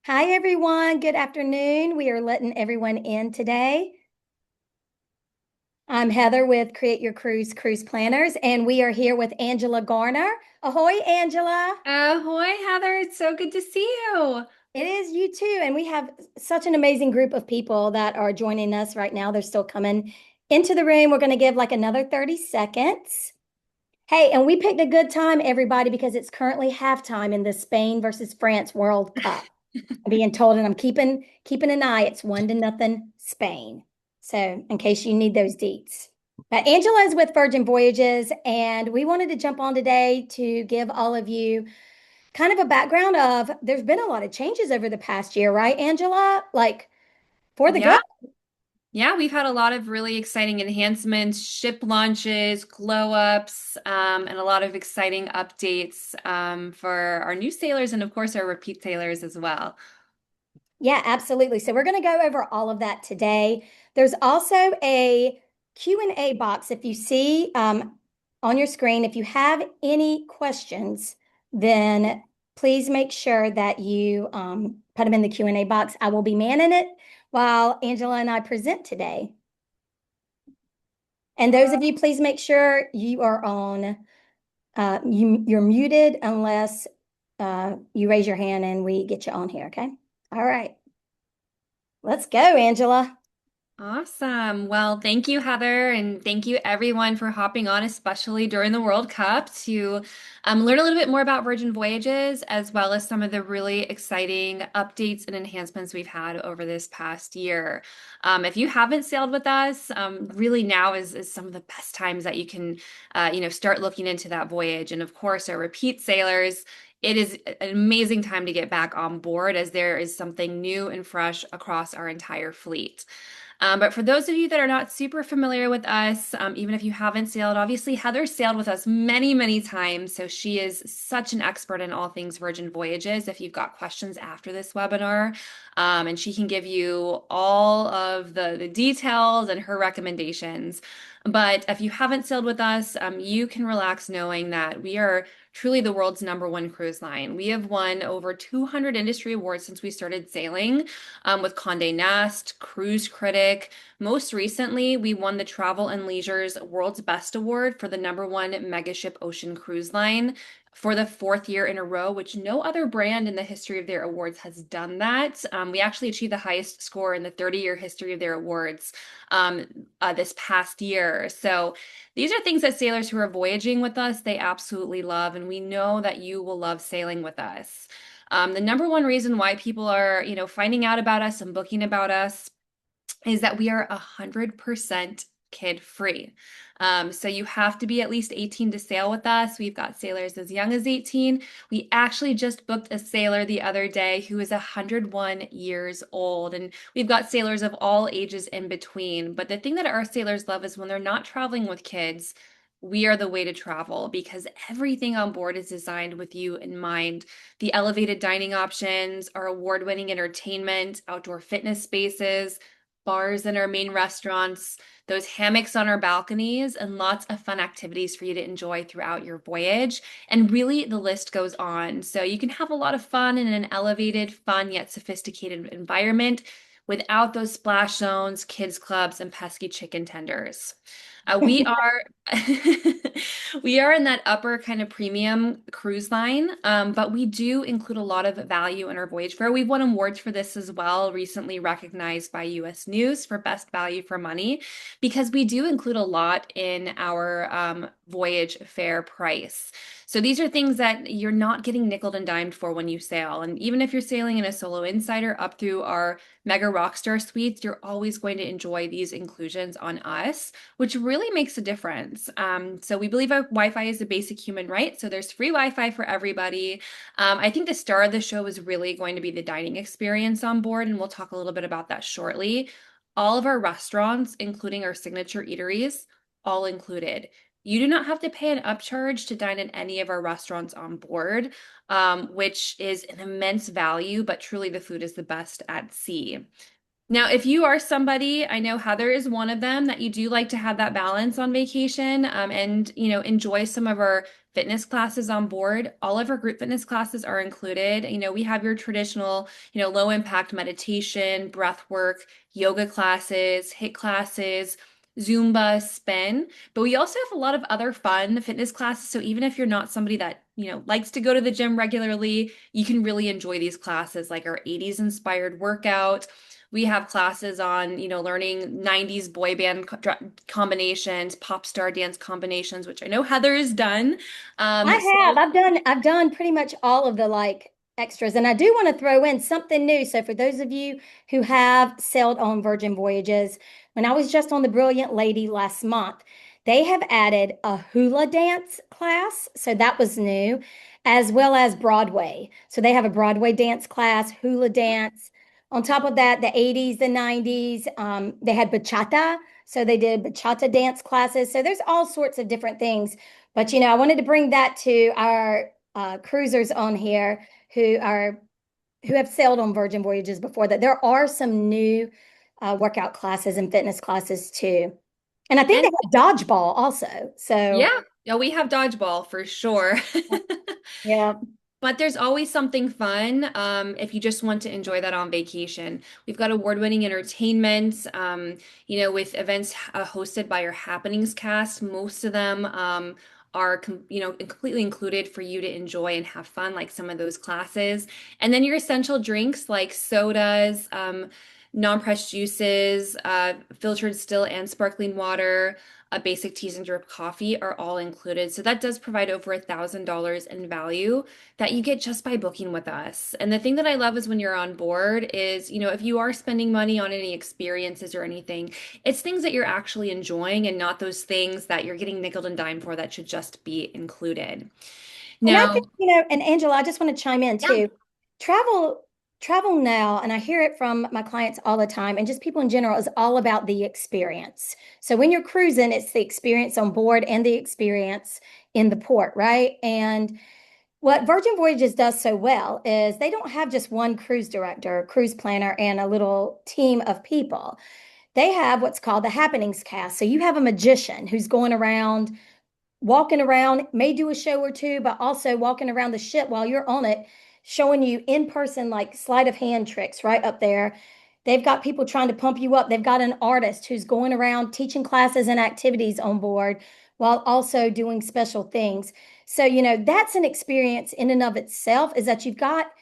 Hi, everyone. Good afternoon. We are letting everyone in today. I'm Heather with Create Your Cruise Planners, and we are here with Angela Garner. Ahoy, Angela. Ahoy, Heather. It's so good to see you. It is you too. And we have such an amazing group of people that are joining us right now. They're still coming into the room. We're going to give like another 30 seconds. Hey, and we picked a good time, everybody, because it's currently halftime in the Spain versus France World Cup. I'm being told, and I'm keeping an eye. It's 1-0 Spain. So in case you need those deets. But Angela is with Virgin Voyages, and we wanted to jump on today to give all of you kind of a background of there's been a lot of changes over the past year, right, Angela? Like for the good. Yeah, yeah, we've had a lot of really exciting enhancements, ship launches, glow ups, and a lot of exciting updates for our new sailors and, of course, our repeat sailors as well. Yeah, absolutely. So we're going to go over all of that today. There's also a Q&A box if you see on your screen. If you have any questions, then please make sure that you put them in the Q&A box. I will be manning it while Angela and I present today. And those of you, please make sure you are on, you're muted unless you raise your hand and we get you on here, okay? All right. Let's go, Angela. Awesome. Well, thank you, Heather, and thank you everyone for hopping on, especially during the World Cup, to learn a little bit more about Virgin Voyages, as well as some of the really exciting updates and enhancements we've had over this past year. If you haven't sailed with us, really now is some of the best times that you can, start looking into that voyage. And of course, our repeat sailors. It is an amazing time to get back on board as there is something new and fresh across our entire fleet. But for those of you that are not super familiar with us, even if you haven't sailed, obviously Heather sailed with us many, many times. So she is such an expert in all things Virgin Voyages. If you've got questions after this webinar, and she can give you all of the details and her recommendations. But if you haven't sailed with us, you can relax knowing that we are truly the world's #1 cruise line. We have won over 200 industry awards since we started sailing with Condé Nast, Cruise Critic. Most recently, we won the Travel and Leisure's World's Best Award for the #1 megaship ocean cruise line for the fourth year in a row, which no other brand in the history of their awards has done that. We actually achieved the highest score in the 30-year history of their awards this past year. So these are things that sailors who are voyaging with us, they absolutely love, and we know that you will love sailing with us. The #1 reason why people are, finding out about us and booking about us is that we are 100% kid free. So you have to be at least 18 to sail with us. We've got sailors as young as 18. We actually just booked a sailor the other day who is 101 years old, and we've got sailors of all ages in between. But the thing that our sailors love is when they're not traveling with kids, we are the way to travel because everything on board is designed with you in mind. The elevated dining options, our award-winning entertainment, outdoor fitness spaces, bars in our main restaurants, those hammocks on our balconies, and lots of fun activities for you to enjoy throughout your voyage. And really, the list goes on. So you can have a lot of fun in an elevated, fun, yet sophisticated environment without those splash zones, kids clubs, and pesky chicken tenders. We are we are in that upper kind of premium cruise line, but we do include a lot of value in our voyage fare. We've won awards for this as well, recently recognized by US News for best value for money, because we do include a lot in our voyage fare price. So these are things that you're not getting nickel and dimed for when you sail. And even if you're sailing in a solo insider up through our Mega Rockstar suites, you're always going to enjoy these inclusions on us, which really makes a difference. So we believe our Wi-Fi is a basic human right. So there's free Wi-Fi for everybody. I think the star of the show is really going to be the dining experience on board, and we'll talk a little bit about that shortly. All of our restaurants, including our signature eateries, all included. You do not have to pay an upcharge to dine in any of our restaurants on board, which is an immense value, but truly the food is the best at sea. Now, if you are somebody, I know Heather is one of them, that you do like to have that balance on vacation, and enjoy some of our fitness classes on board. All of our group fitness classes are included. We have your traditional, low impact meditation, breath work, yoga classes, HIIT classes, Zumba, spin, but we also have a lot of other fun fitness classes. So even if you're not somebody that, likes to go to the gym regularly, you can really enjoy these classes, like our 80s inspired workout. We have classes on, learning 90s boy band combinations, pop star dance combinations, which I know Heather has done. I have. So I've done pretty much all of the like extras. And I do want to throw in something new. So for those of you who have sailed on Virgin Voyages, when I was just on the Brilliant Lady last month, they have added a hula dance class. So that was new, as well as Broadway. So they have a Broadway dance class, hula dance. On top of that, the 80s, the 90s, they had bachata. So they did bachata dance classes. So there's all sorts of different things, but I wanted to bring that to our cruisers on here who have sailed on Virgin Voyages before, that there are some new workout classes and fitness classes too. And I think they and have dodgeball also. So yeah, yeah, we have dodgeball for sure. yeah. But there's always something fun if you just want to enjoy that on vacation. We've got award-winning entertainment, with events hosted by our Happenings cast. Most of them are, completely included for you to enjoy and have fun, like some of those classes. And then your essential drinks like sodas, non-pressed juices, filtered still and sparkling water, basic teas and drip coffee are all included. So that does provide over $1,000 in value that you get just by booking with us. And the thing that I love is when you're on board is, if you are spending money on any experiences or anything, it's things that you're actually enjoying and not those things that you're getting nickel and dime for that should just be included. And I Now, think, and Angela, I just want to chime in yeah. too. Travel, travel now, and I hear it from my clients all the time, and just people in general, is all about the experience. So when you're cruising, it's the experience on board and the experience in the port, right? And what Virgin Voyages does so well is they don't have just one cruise director, cruise planner, and a little team of people. They have what's called the happenings cast. So you have a magician who's going around, walking around, may do a show or two, but also walking around the ship while you're on it, showing you in person, like sleight of hand tricks right up there. They've got people trying to pump you up. They've got an artist who's going around teaching classes and activities on board while also doing special things. So, that's an experience in and of itself, is that you've got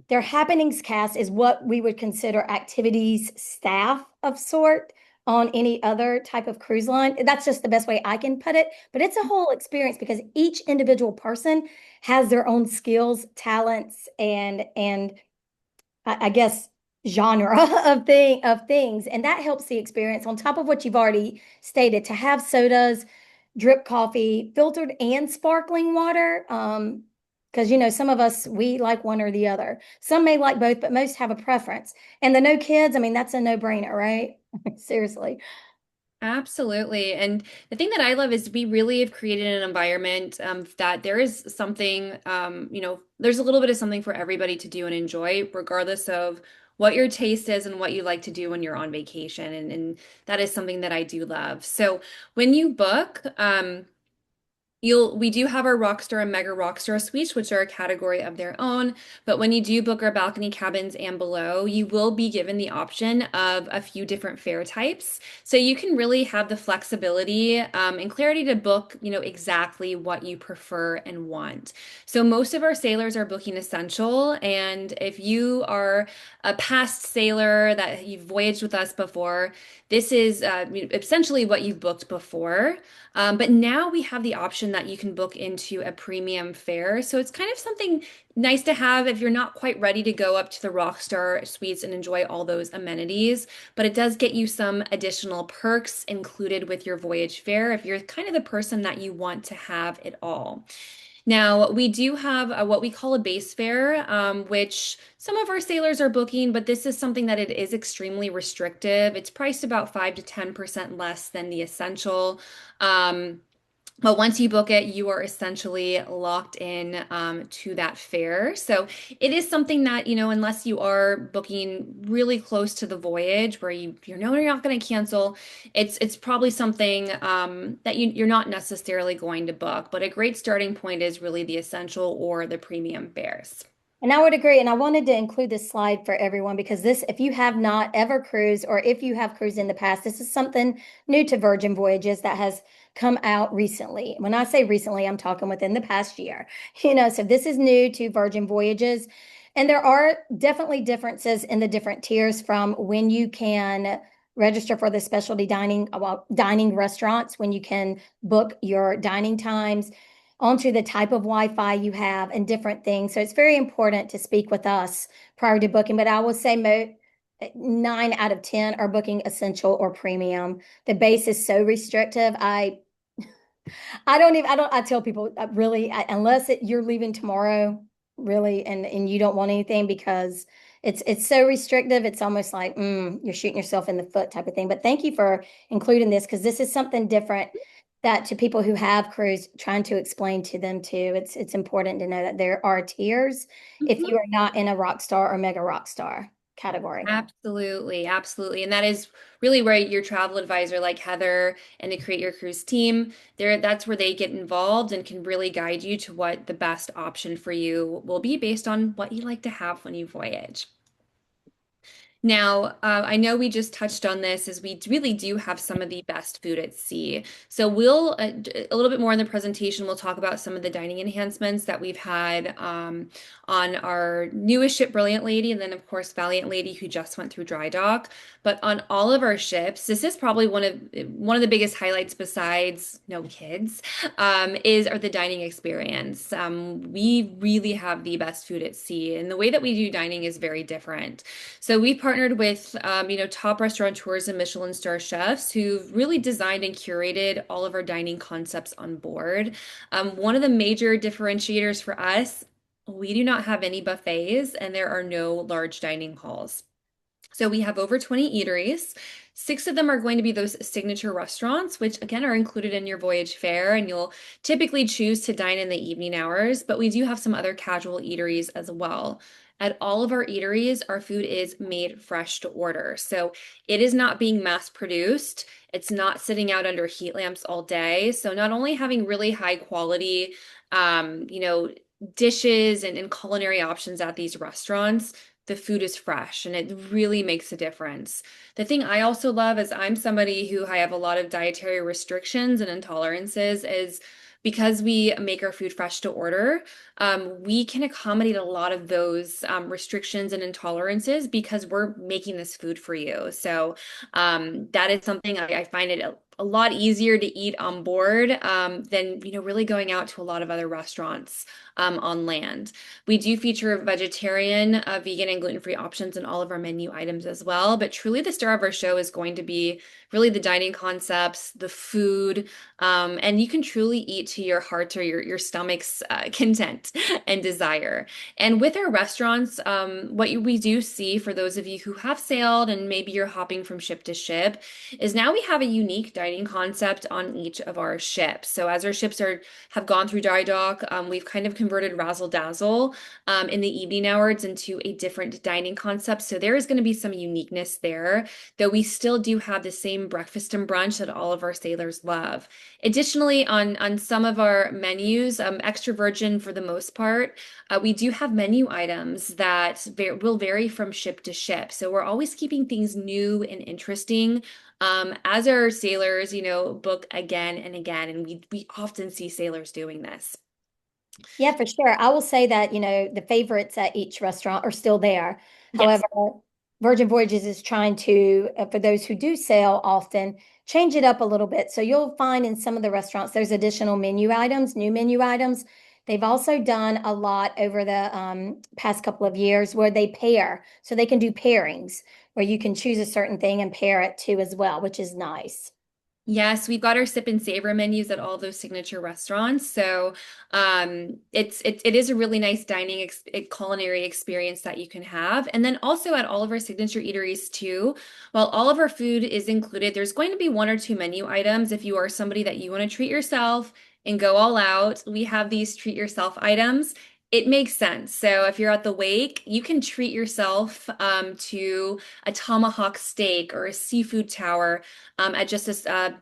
their happenings cast is what we would consider activities staff of sort on any other type of cruise line. That's just the best way I can put it. But it's a whole experience because each individual person has their own skills, talents, and I guess genre of things, and that helps the experience on top of what you've already stated, to have sodas, drip coffee, filtered and sparkling water. Because some of us, we like one or the other. Some may like both, but most have a preference. And the no kids, I mean, that's a no-brainer, right? Seriously. Absolutely. And the thing that I love is we really have created an environment that there is something, there's a little bit of something for everybody to do and enjoy, regardless of what your taste is and what you like to do when you're on vacation. And that is something that I do love. So when you book, we do have our Rockstar and Mega Rockstar suites, which are a category of their own. But when you do book our balcony cabins and below, you will be given the option of a few different fare types. So you can really have the flexibility and clarity to book, exactly what you prefer and want. So most of our sailors are booking essential. And if you are a past sailor that you've voyaged with us before, this is essentially what you've booked before. But now we have the option that you can book into a premium fare. So it's kind of something nice to have if you're not quite ready to go up to the Rockstar Suites and enjoy all those amenities. But it does get you some additional perks included with your voyage fare if you're kind of the person that you want to have it all. Now, we do have what we call a base fare, which some of our sailors are booking, but this is something that it is extremely restrictive. It's priced about 5 to 10% less than the essential. Um, But once you book it, you are essentially locked in to that fare. So it is something that, unless you are booking really close to the voyage where you know you're not going to cancel, it's probably something that you're not necessarily going to book. But a great starting point is really the essential or the premium fares. And I would agree. And I wanted to include this slide for everyone because this, if you have not ever cruised or if you have cruised in the past, this is something new to Virgin Voyages that has come out recently. When I say recently, I'm talking within the past year. So this is new to Virgin Voyages. And there are definitely differences in the different tiers from when you can register for the specialty dining, well, dining restaurants, when you can book your dining times onto the type of Wi-Fi you have and different things. So it's very important to speak with us prior to booking. But I will say 9 out of 10 are booking essential or premium. The base is so restrictive. I tell people really, unless you're leaving tomorrow, really, and you don't want anything because it's so restrictive. It's almost like you're shooting yourself in the foot type of thing. But thank you for including this because this is something different that to people who have cruised, trying to explain to them too. It's important to know that there are tiers if you are not in a rock star or mega rock star category. Absolutely, absolutely. And that is really where your travel advisor like Heather and the Create Your Cruise team, that's where they get involved and can really guide you to what the best option for you will be based on what you like to have when you voyage. Now, I know we just touched on this as we really do have some of the best food at sea. So we'll, a little bit more in the presentation, we'll talk about some of the dining enhancements that we've had on our newest ship, Brilliant Lady, and then of course, Valiant Lady, who just went through dry dock. But on all of our ships, this is probably one of the biggest highlights besides no kids, are the dining experience. We really have the best food at sea, and the way that we do dining is very different. So we partnered with, top restaurateurs and Michelin star chefs who've really designed and curated all of our dining concepts on board. One of the major differentiators for us, we do not have any buffets and there are no large dining halls. So we have over 20 eateries. 6 of them are going to be those signature restaurants, which again are included in your voyage fare, and you'll typically choose to dine in the evening hours, but we do have some other casual eateries as well. At all of our eateries, our food is made fresh to order. So it is not being mass produced. It's not sitting out under heat lamps all day. So not only having really high quality, um, you know, dishes and culinary options at these restaurants, the food is fresh and it really makes a difference. The thing I also love is I'm somebody who I have a lot of dietary restrictions and intolerances is because we make our food fresh to order, we can accommodate a lot of those restrictions and intolerances because we're making this food for you. So that is something I find it a lot easier to eat on board than really going out to a lot of other restaurants on land. We do feature vegetarian, vegan, and gluten-free options in all of our menu items as well. But truly, the star of our show is going to be really the dining concepts, the food, and you can truly eat to your heart or your stomach's content and desire. And with our restaurants, we do see for those of you who have sailed and maybe you're hopping from ship to ship, is now we have a unique dining concept on each of our ships. So as our ships have gone through dry dock, we've kind of converted Razzle Dazzle in the evening hours into a different dining concept. So there is going to be some uniqueness there, though we still do have the same breakfast and brunch that all of our sailors love. Additionally, on some of our menus, extra virgin for the most part, we do have menu items that will vary from ship to ship. So we're always keeping things new and interesting as our sailors, book again and again. And we often see sailors doing this. Yeah, for sure. I will say that, the favorites at each restaurant are still there. Yes. However, Virgin Voyages is trying to, for those who do sail often, change it up a little bit. So you'll find in some of the restaurants, there's additional menu items, new menu items. They've also done a lot over the past couple of years where they pair. So they can do pairings where you can choose a certain thing and pair it to as well, which is nice. Yes, we've got our sip and savor menus at all those signature restaurants. So it is a really nice culinary experience that you can have. And then also at all of our signature eateries too, while all of our food is included, there's going to be 1 or 2 menu items if you are somebody that you want to treat yourself and go all out, we have these treat yourself items. It makes sense. So if you're at the wake, you can treat yourself to a tomahawk steak or a seafood tower at just this, a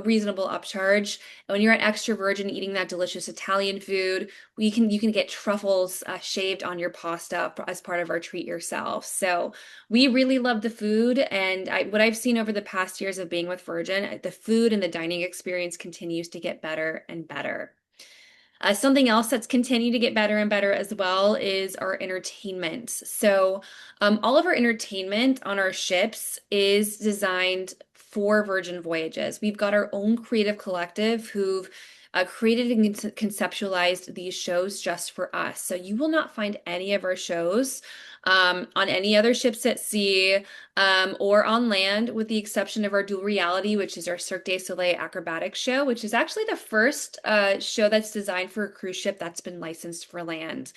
reasonable upcharge. When you're at Extra Virgin eating that delicious Italian food, you can get truffles shaved on your pasta as part of our treat yourself. So we really love the food, and what I've seen over the past years of being with Virgin, the food and the dining experience continues to get better and better. Something else that's continued to get better and better as well is our entertainment. So, all of our entertainment on our ships is designed for Virgin Voyages. We've got our own creative collective who've created and conceptualized these shows just for us. So, you will not find any of our shows on any other ships at sea or on land, with the exception of our dual reality, which is our Cirque du Soleil acrobatic show, which is actually the first show that's designed for a cruise ship that's been licensed for land.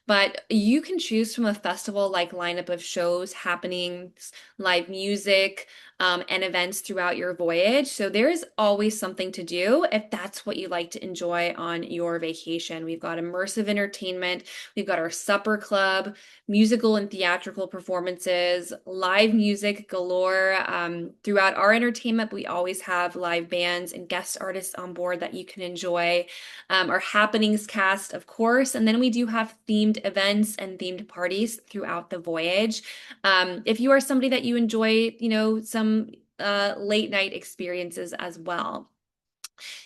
But you can choose from a festival-like lineup of shows, happenings, live music, and events throughout your voyage. So there is always something to do if that's what you like to enjoy on your vacation. We've got immersive entertainment, we've got our supper club, musical and theatrical performances, live music galore. Throughout our entertainment, we always have live bands and guest artists on board that you can enjoy. Our happenings cast, of course, and then we do have themed events and themed parties throughout the voyage. If you are somebody that you enjoy, some late night experiences as well.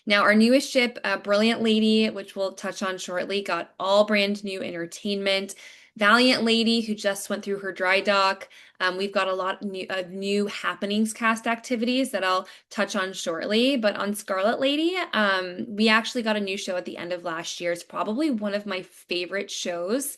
Now, our newest ship, Brilliant Lady, which we'll touch on shortly, got all brand new entertainment. Valiant Lady, who just went through her dry dock. We've got a lot of new happenings cast activities that I'll touch on shortly. But on Scarlet Lady, we actually got a new show at the end of last year. It's probably one of my favorite shows.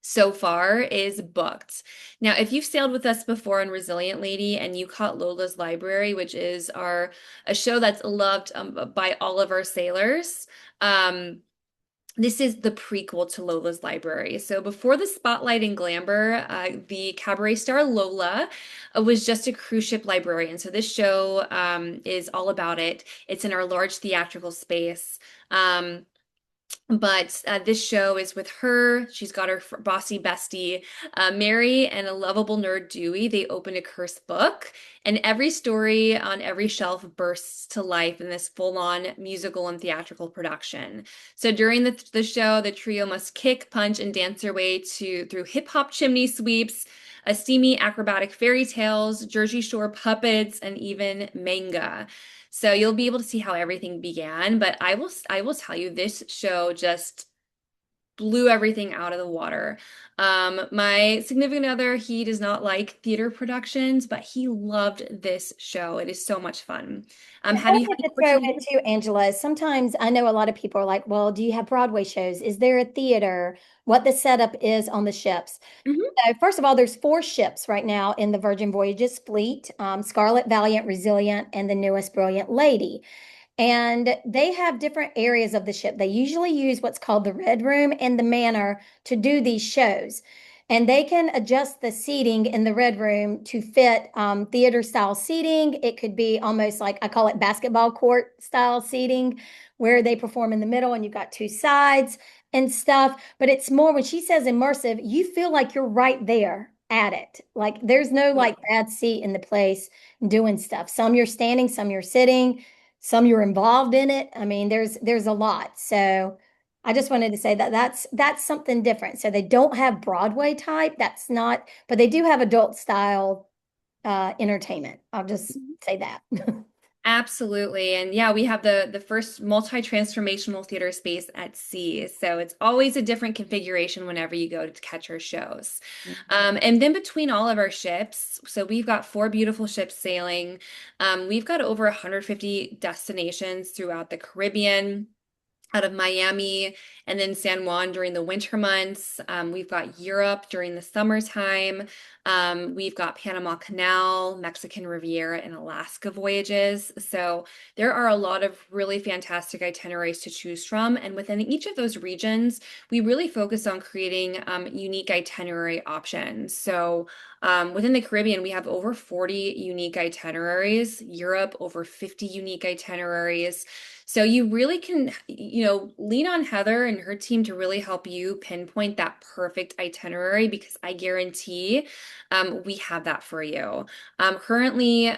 So far is booked. Now, if you've sailed with us before on Resilient Lady and you caught Lola's Library, which is a show that's loved by all of our sailors, this is the prequel to Lola's Library. So before the spotlight and glamour, the cabaret star Lola was just a cruise ship librarian. So this show is all about it. It's in our large theatrical space. But this show is with her. She's got her bossy bestie, Mary, and a lovable nerd, Dewey. They open a cursed book, and every story on every shelf bursts to life in this full-on musical and theatrical production. So during the show, the trio must kick, punch, and dance their way through hip-hop chimney sweeps, a steamy acrobatic fairy tales, Jersey Shore puppets, and even manga. So you'll be able to see how everything began, but I will tell you, this show just blew everything out of the water. My significant other, he does not like theater productions, but he loved this show. It is so much fun. And Have I you had have the to throw in opportunity? too, Angela. Sometimes I know a lot of people are like, well, do you have Broadway shows? Is there a theater? What the setup is on the ships? Mhm. So first of all, there's four ships right now in the Virgin Voyages fleet, Scarlet, Valiant, Resilient, and the newest Brilliant Lady. And they have different areas of the ship. They usually use what's called the Red Room and the Manor to do these shows. And they can adjust the seating in the Red Room to fit theater style seating. It could be almost like, I call it basketball court style seating, where they perform in the middle and you've got two sides and stuff. But it's more, when she says immersive, you feel like you're right there at it. Like there's no like bad seat in the place doing stuff. Some you're standing, some you're sitting, some you're involved in it. I mean, there's a lot. So I just wanted to say that that's something different. So they don't have Broadway type. That's not, but they do have adult style entertainment. I'll just say that. Absolutely. And yeah, we have the first multi-transformational theater space at sea. So it's always a different configuration whenever you go to catch our shows. And then between all of our ships, so we've got four beautiful ships sailing. We've got over 150 destinations throughout the Caribbean, out of Miami, and then San Juan during the winter months. We've got Europe during the summertime. We've got Panama Canal, Mexican Riviera, and Alaska voyages. So there are a lot of really fantastic itineraries to choose from. And within each of those regions, we really focus on creating unique itinerary options. So within the Caribbean, we have over 40 unique itineraries, Europe, over 50 unique itineraries. So you really can, lean on Heather and her team to really help you pinpoint that perfect itinerary because I guarantee we have that for you. Currently,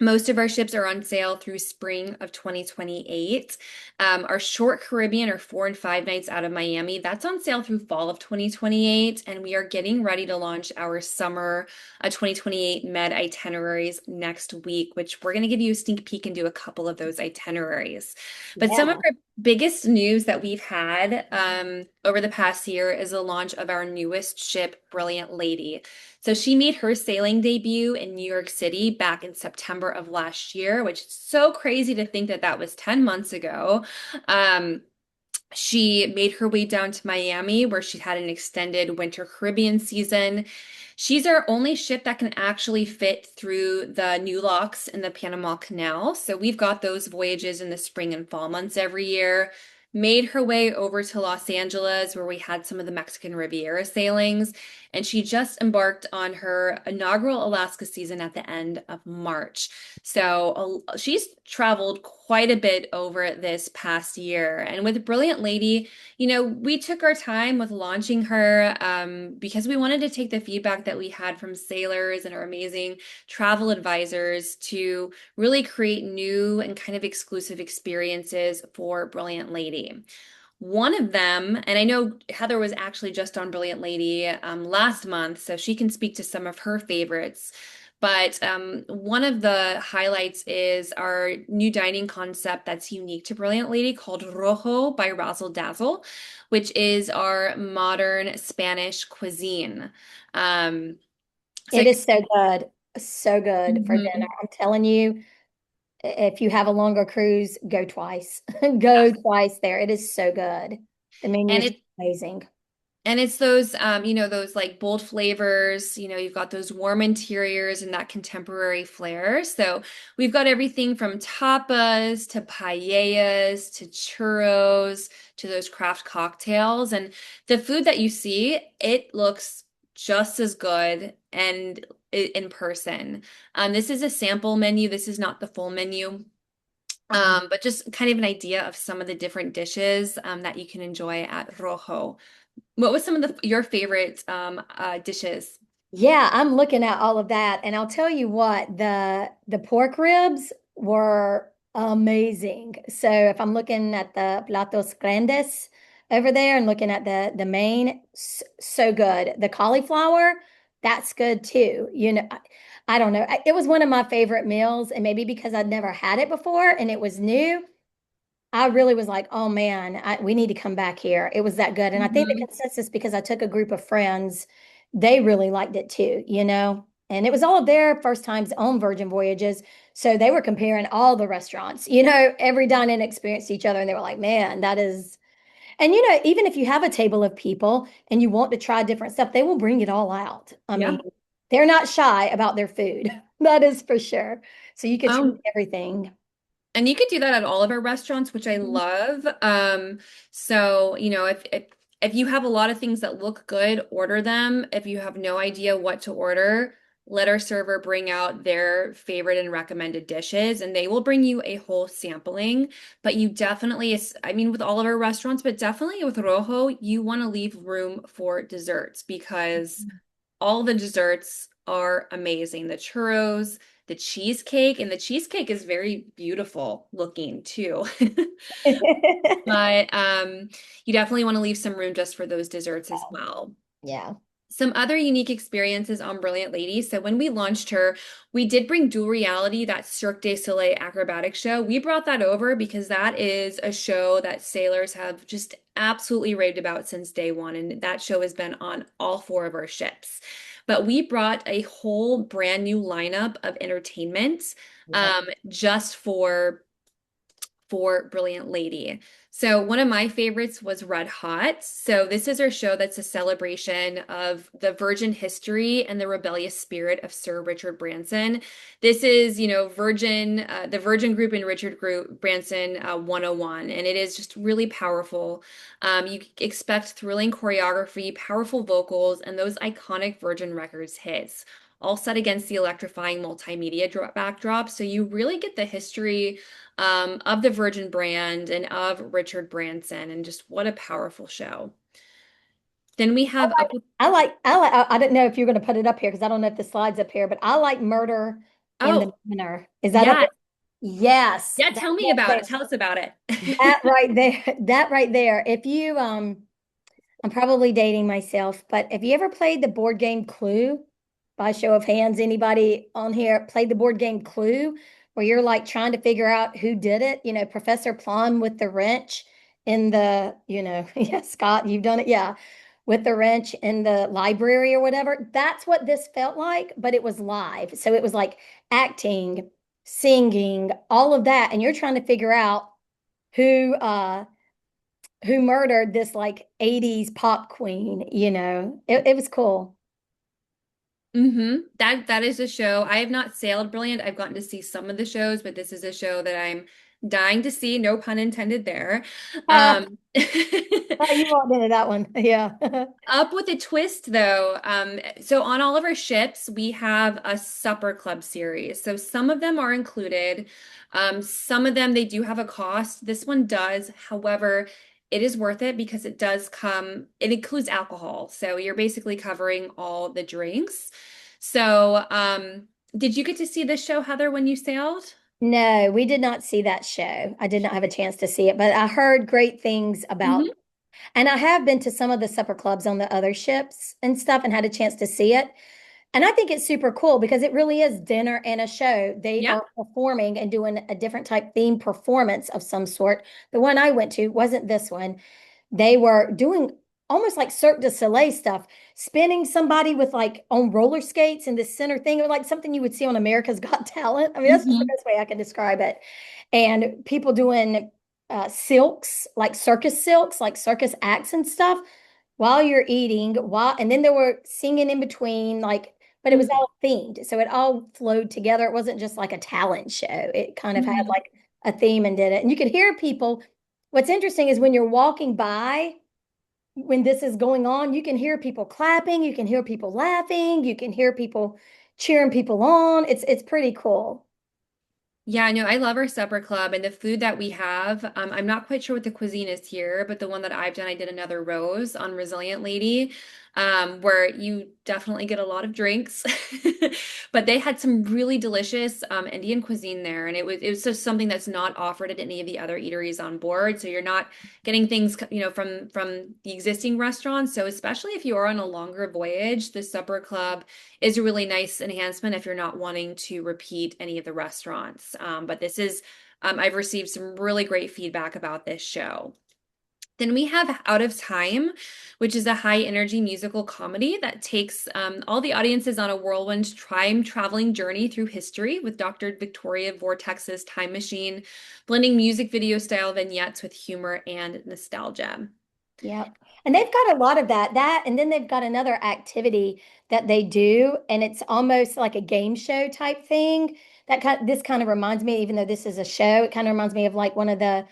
most of our ships are on sale through spring of 2028. Our short Caribbean or 4 and 5 nights out of Miami, that's on sale through fall of 2028. And we are getting ready to launch our summer 2028 med itineraries next week, which we're going to give you a sneak peek into a couple of those itineraries. But some of Yeah. our biggest news that we've had over the past year is the launch of our newest ship, Brilliant Lady. So she made her sailing debut in New York City back in September of last year, which is so crazy to think that that was 10 months ago. Um, she made her way down to Miami, where she had an extended winter Caribbean season. She's our only ship that can actually fit through the new locks in the Panama Canal. So we've got those voyages in the spring and fall months every year. Made her way over to Los Angeles, where we had some of the Mexican Riviera sailings. And she just embarked on her inaugural Alaska season at the end of March. So she's traveled quite a bit over this past year. And with Brilliant Lady, we took our time with launching her because we wanted to take the feedback that we had from sailors and our amazing travel advisors to really create new and kind of exclusive experiences for Brilliant Lady. One of them, and I know Heather was actually just on Brilliant Lady last month, so she can speak to some of her favorites. But one of the highlights is our new dining concept that's unique to Brilliant Lady called Rojo by Razzle Dazzle, which is our modern Spanish cuisine. Um, so It is so good. So good for dinner. Mhm. I'm telling you, if you have a longer cruise, go twice. Go twice there. It is so good. The menu And is just it amazing. And it's those, those like bold flavors, you've got those warm interiors and that contemporary flair. So we've got everything from tapas to paellas to churros to those craft cocktails. And the food that you see, it looks just as good and in person. This is a sample menu. This is not the full menu. Mhm. But just kind of an idea of some of the different dishes that you can enjoy at Rojo. What was some of your favorite dishes? Yeah, I'm looking at all of that, and I'll tell you what, the pork ribs were amazing. So if I'm looking at the platos grandes over there and looking at the main, so good. The cauliflower, that's good too. I don't know. It was one of my favorite meals, and maybe because I'd never had it before and it was new. I really was like, oh man, we need to come back here. It was that good. And I think the Mhm. consensus, because I took a group of friends, they really liked it too. And it was all of their first times on Virgin Voyages. So they were comparing all the restaurants, every dine-in experience to each other. And they were like, man, that is. And, even if you have a table of people and you want to try different stuff, they will bring it all out. I mean, Yeah. they're not shy about their food. That is for sure. So you could try Um, everything. and you could do that at all of our restaurants, which I love. So, if you have a lot of things that look good, order them. If you have no idea what to order, let our server bring out their favorite and recommended dishes, and they will bring you a whole sampling. But you definitely, I mean, with all of our restaurants, but definitely with Rojo, you want to leave room for desserts because all the desserts are amazing. The churros, the cheesecake, and the cheesecake is very beautiful looking too. But you definitely want to leave some room just for those desserts as well. Yeah. Some other unique experiences on Brilliant Lady. So when we launched her, we did bring Dual Reality, that Cirque du Soleil acrobatic show. We brought that over because that is a show that sailors have just absolutely raved about since day one, and that show has been on all four of our ships. But we brought a whole brand new lineup of entertainment Yeah. just for Brilliant Lady. So one of my favorites was Red Hot. So this is our show that's a celebration of the Virgin history and the rebellious spirit of Sir Richard Branson. This is, the Virgin Group and Richard Group Branson 101, and it is just really powerful. You expect thrilling choreography, powerful vocals, and those iconic Virgin Records hits, all set against the electrifying multimedia backdrop. So you really get the history of the Virgin brand and of Richard Branson, and just what a powerful show. Then we have Up with, I didn't know if you're going to put it up here because I don't know if the slide's up here, but I like Murder in the oh, Manor. Is that up yeah. there? Yes, Yeah, tell me about it. Tell us about it. that right there, that right there. If you, I'm probably dating myself, but have you ever played the board game Clue? By show of hands, anybody on here played the board game Clue, where you're like trying to figure out who did it? You know, Professor Plum with the wrench in the, yeah, Scott, you've done it, yeah, with the wrench in the library or whatever. That's what this felt like, but it was live. So it was like acting, singing, all of that, and you're trying to figure out who uh who murdered this like 80s pop queen, it was cool. That is a show. I have not sailed Brilliant. I've gotten to see some of the shows, but this is a show that I'm dying to see. No pun intended there. Ah, Um, you walked into that one. Yeah. Up with a twist, though. So on all of our ships, we have a supper club series. So some of them are included. Some of them they do have a cost. This one does. However, it is worth it because it includes alcohol. So you're basically covering all the drinks. So, did you get to see this show, Heather, when you sailed? No, we did not see that show. I did not have a chance to see it, but I heard great things about, Hmm. and I have been to some of the supper clubs on the other ships and stuff and had a chance to see it. And I think it's super cool because it really is dinner and a show. They Yeah. are performing and doing a different type theme performance of some sort. The one I went to wasn't this one. They were doing almost like Cirque du Soleil stuff, spinning somebody with like on roller skates in the center thing, or like something you would see on America's Got Talent. I mean, that's the Hmm. best way I can describe it. And people doing silks, like circus acts and stuff while you're eating, and then there were singing in between, like, but it was all themed. So it all flowed together. It wasn't just like a talent show. It kind of had Hmm. like a theme and did it. And you could hear people. What's interesting is when you're walking by, when this is going on, you can hear people clapping, you can hear people laughing, you can hear people cheering people on. It's pretty cool. Yeah, I know. I love our supper club and the food that we have. I'm not quite sure what the cuisine is here, but the one that I've done, I did another rose on Resilient Lady, where you definitely get a lot of drinks. But they had some really delicious Indian cuisine there, and it was just something that's not offered at any of the other eateries on board. So you're not getting things, from the existing restaurants. So especially if you are on a longer voyage, the supper club is a really nice enhancement if you're not wanting to repeat any of the restaurants. But I've received some really great feedback about this show. Then we have Out of Time, which is a high energy musical comedy that takes all the audiences on a whirlwind time traveling journey through history with Dr. Victoria Vortex's time machine, blending music video style vignettes with humor and nostalgia. Yep. And they've got a lot of that, and then they've got another activity that they do, and it's almost like a game show type thing. This kind of reminds me, even though this is a show, it kind of reminds me of like one of the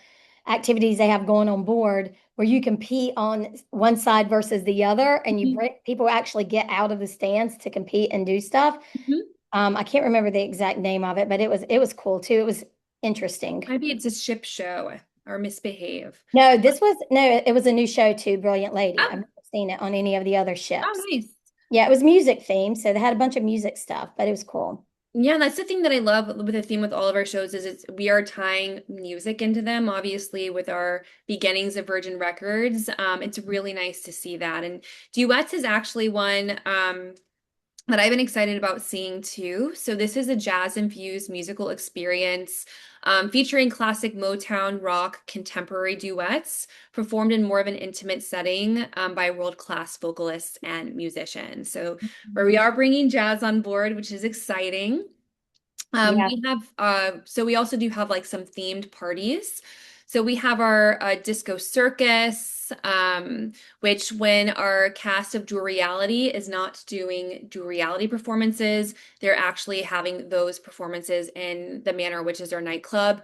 activities they have going on board where you compete on one side versus the other, and you Mhm. bring people actually get out of the stands to compete and do stuff. Mhm. I can't remember the exact name of it, but it was cool too. It was interesting. Maybe it's a ship show or Misbehave. No, it was a new show too, Brilliant Lady. I've Oh, never seen it on any of the other oh, ships. nice. Yeah, it was music themed, so they had a bunch of music stuff, but it was cool. Yeah, that's the thing that I love with the theme with all of our shows is we are tying music into them. Obviously, with our beginnings of Virgin Records, it's really nice to see that. And duets is actually one that I've been excited about seeing too. So this is a jazz-infused musical experience featuring classic Motown, rock, contemporary duets performed in more of an intimate setting by world-class vocalists and musicians. So where we are bringing jazz on board, which is exciting. Yeah. We have so we also do have like some themed parties. So we have our disco circus, which when our cast of Dual Reality is not doing Dual Reality performances, they're actually having those performances in the Manor, which is our nightclub,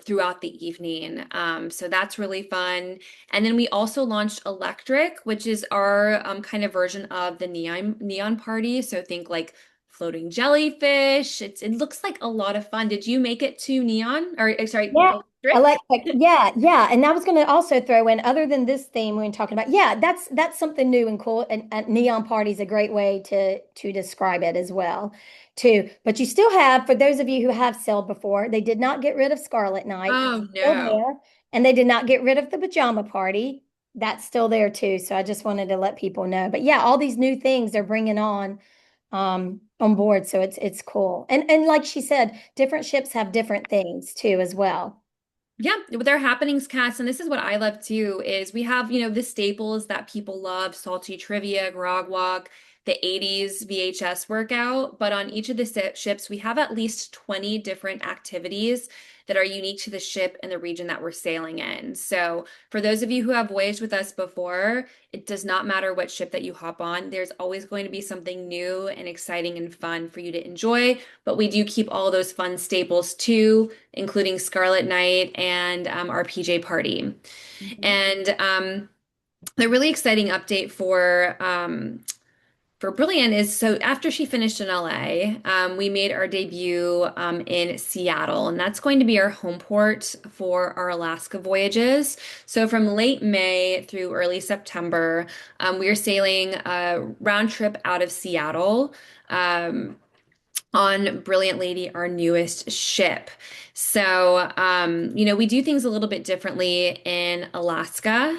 throughout the evening. So that's really fun. And then we also launched Electric, which is our kind of version of the neon party. So think like floating jellyfish. It looks like a lot of fun. Did you make it to Neon? Or sorry, Yeah, Electric? electric. Yeah, yeah. And I was going to also throw in, other than this theme we're talking about, yeah, that's something new and cool. And neon party is a great way to describe it as well, too. But you still have, for those of you who have sailed before, they did not get rid of Scarlet Night. It's Oh still no. there, and they did not get rid of the pajama party. That's still there too. So I just wanted to let people know. But yeah, all these new things they're bringing on board, so it's cool. And like she said, different ships have different things too as well. Yeah, with our happenings cast, and this is what I love too, is we have, the staples that people love, salty trivia, grog walk, the 80s VHS workout, but on each of the ships, we have at least 20 different activities that are unique to the ship and the region that we're sailing in. So for those of you who have voyaged with us before, it does not matter what ship that you hop on, there's always going to be something new and exciting and fun for you to enjoy, but we do keep all those fun staples too, including Scarlet Night and our PJ Party. Mhm. And the really exciting update for Brilliant is so after she finished in LA, we made our debut in Seattle, and that's going to be our home port for our Alaska voyages. So from late May through early September, we are sailing a round trip out of Seattle. On Brilliant Lady, our newest ship. So, we do things a little bit differently in Alaska,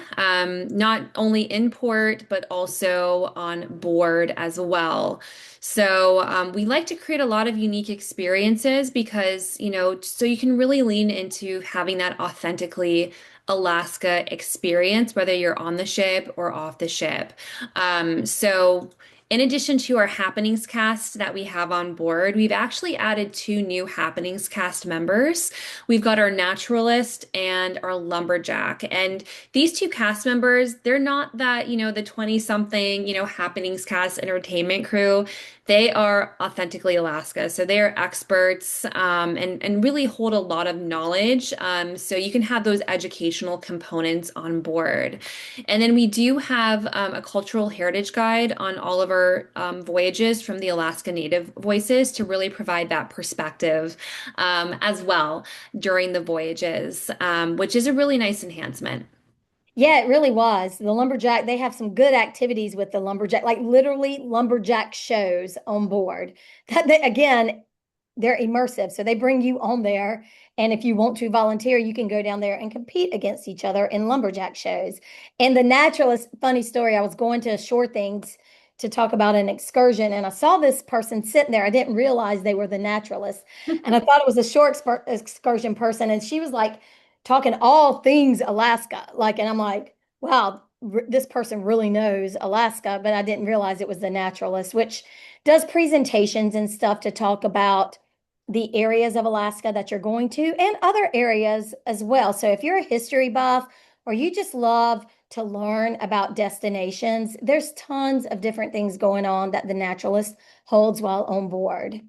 not only in port, but also on board as well. So, we like to create a lot of unique experiences because, so you can really lean into having that authentically Alaska experience, whether you're on the ship or off the ship. So, in addition to our happenings cast that we have on board, we've actually added two new happenings cast members. We've got our naturalist and our lumberjack. And these two cast members, they're not that, the 20 something, happenings cast entertainment crew. They are authentically Alaska. So they are experts and really hold a lot of knowledge. So you can have those educational components on board. And then we do have a cultural heritage guide on all of our voyages from the Alaska Native voices to really provide that perspective as well during the voyages, which is a really nice enhancement. Yeah, it really was. The lumberjack, they have some good activities with the lumberjack, like literally lumberjack shows on board. That they, again, they're immersive. So they bring you on there. And if you want to volunteer, you can go down there and compete against each other in lumberjack shows. And the naturalist, funny story, I was going to Shore Things to talk about an excursion, and I saw this person sitting there. I didn't realize they were the naturalist. And I thought it was a shore excursion person. And she was like talking all things Alaska. Like, and I'm like, wow, this person really knows Alaska, but I didn't realize it was the naturalist, which does presentations and stuff to talk about the areas of Alaska that you're going to and other areas as well. So if you're a history buff or you just love to learn about destinations, there's tons of different things going on that the naturalist holds while on board.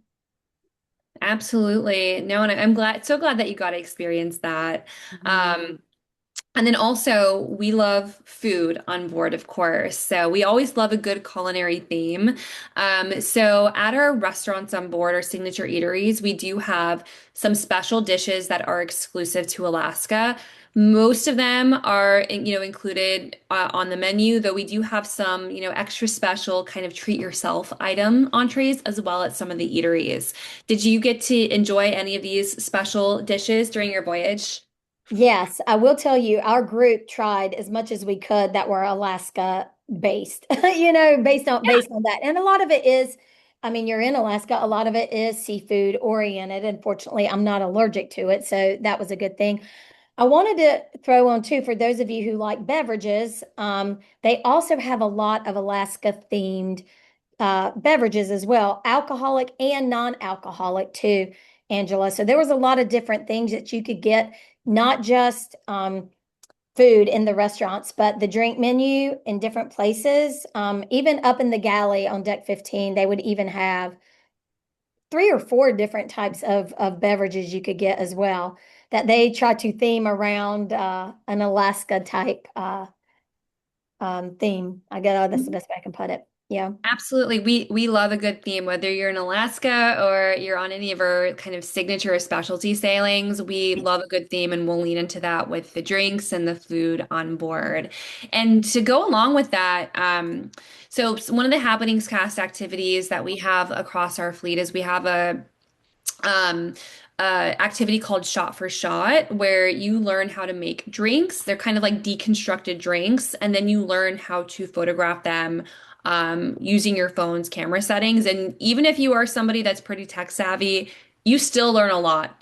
Absolutely. No, and I'm so glad that you got to experience that. Mhm. Um, And then also, we love food on board, of course. So we always love a good culinary theme. So at our restaurants on board, our signature eateries, we do have some special dishes that are exclusive to Alaska. Most of them are, included on the menu, though we do have some, extra special kind of treat yourself item entrees as well at some of the eateries. Did you get to enjoy any of these special dishes during your voyage? Yes, I will tell you, our group tried as much as we could that were Alaska based, based on that. And a lot of it is, I mean, you're in Alaska, a lot of it is seafood oriented. Unfortunately, I'm not allergic to it, so that was a good thing. I wanted to throw on too, for those of you who like beverages, they also have a lot of Alaska themed beverages as well, alcoholic and non-alcoholic too, Angela. So there was a lot of different things that you could get, not just food in the restaurants, but the drink menu in different places. Even up in the galley on deck 15, they would even have three or four different types of beverages you could get as well that they try to theme around an Alaska type theme. I guess that's the best way I can put it. Yeah. Absolutely. We love a good theme, whether you're in Alaska or you're on any of our kind of signature or specialty sailings. We love a good theme and we'll lean into that with the drinks and the food on board. And to go along with that, so one of the happenings cast activities that we have across our fleet is we have um, activity called Shot for Shot, where you learn how to make drinks. They're kind of like deconstructed drinks, and then you learn how to photograph them using your phone's camera settings. And even if you are somebody that's pretty tech savvy, you still learn a lot.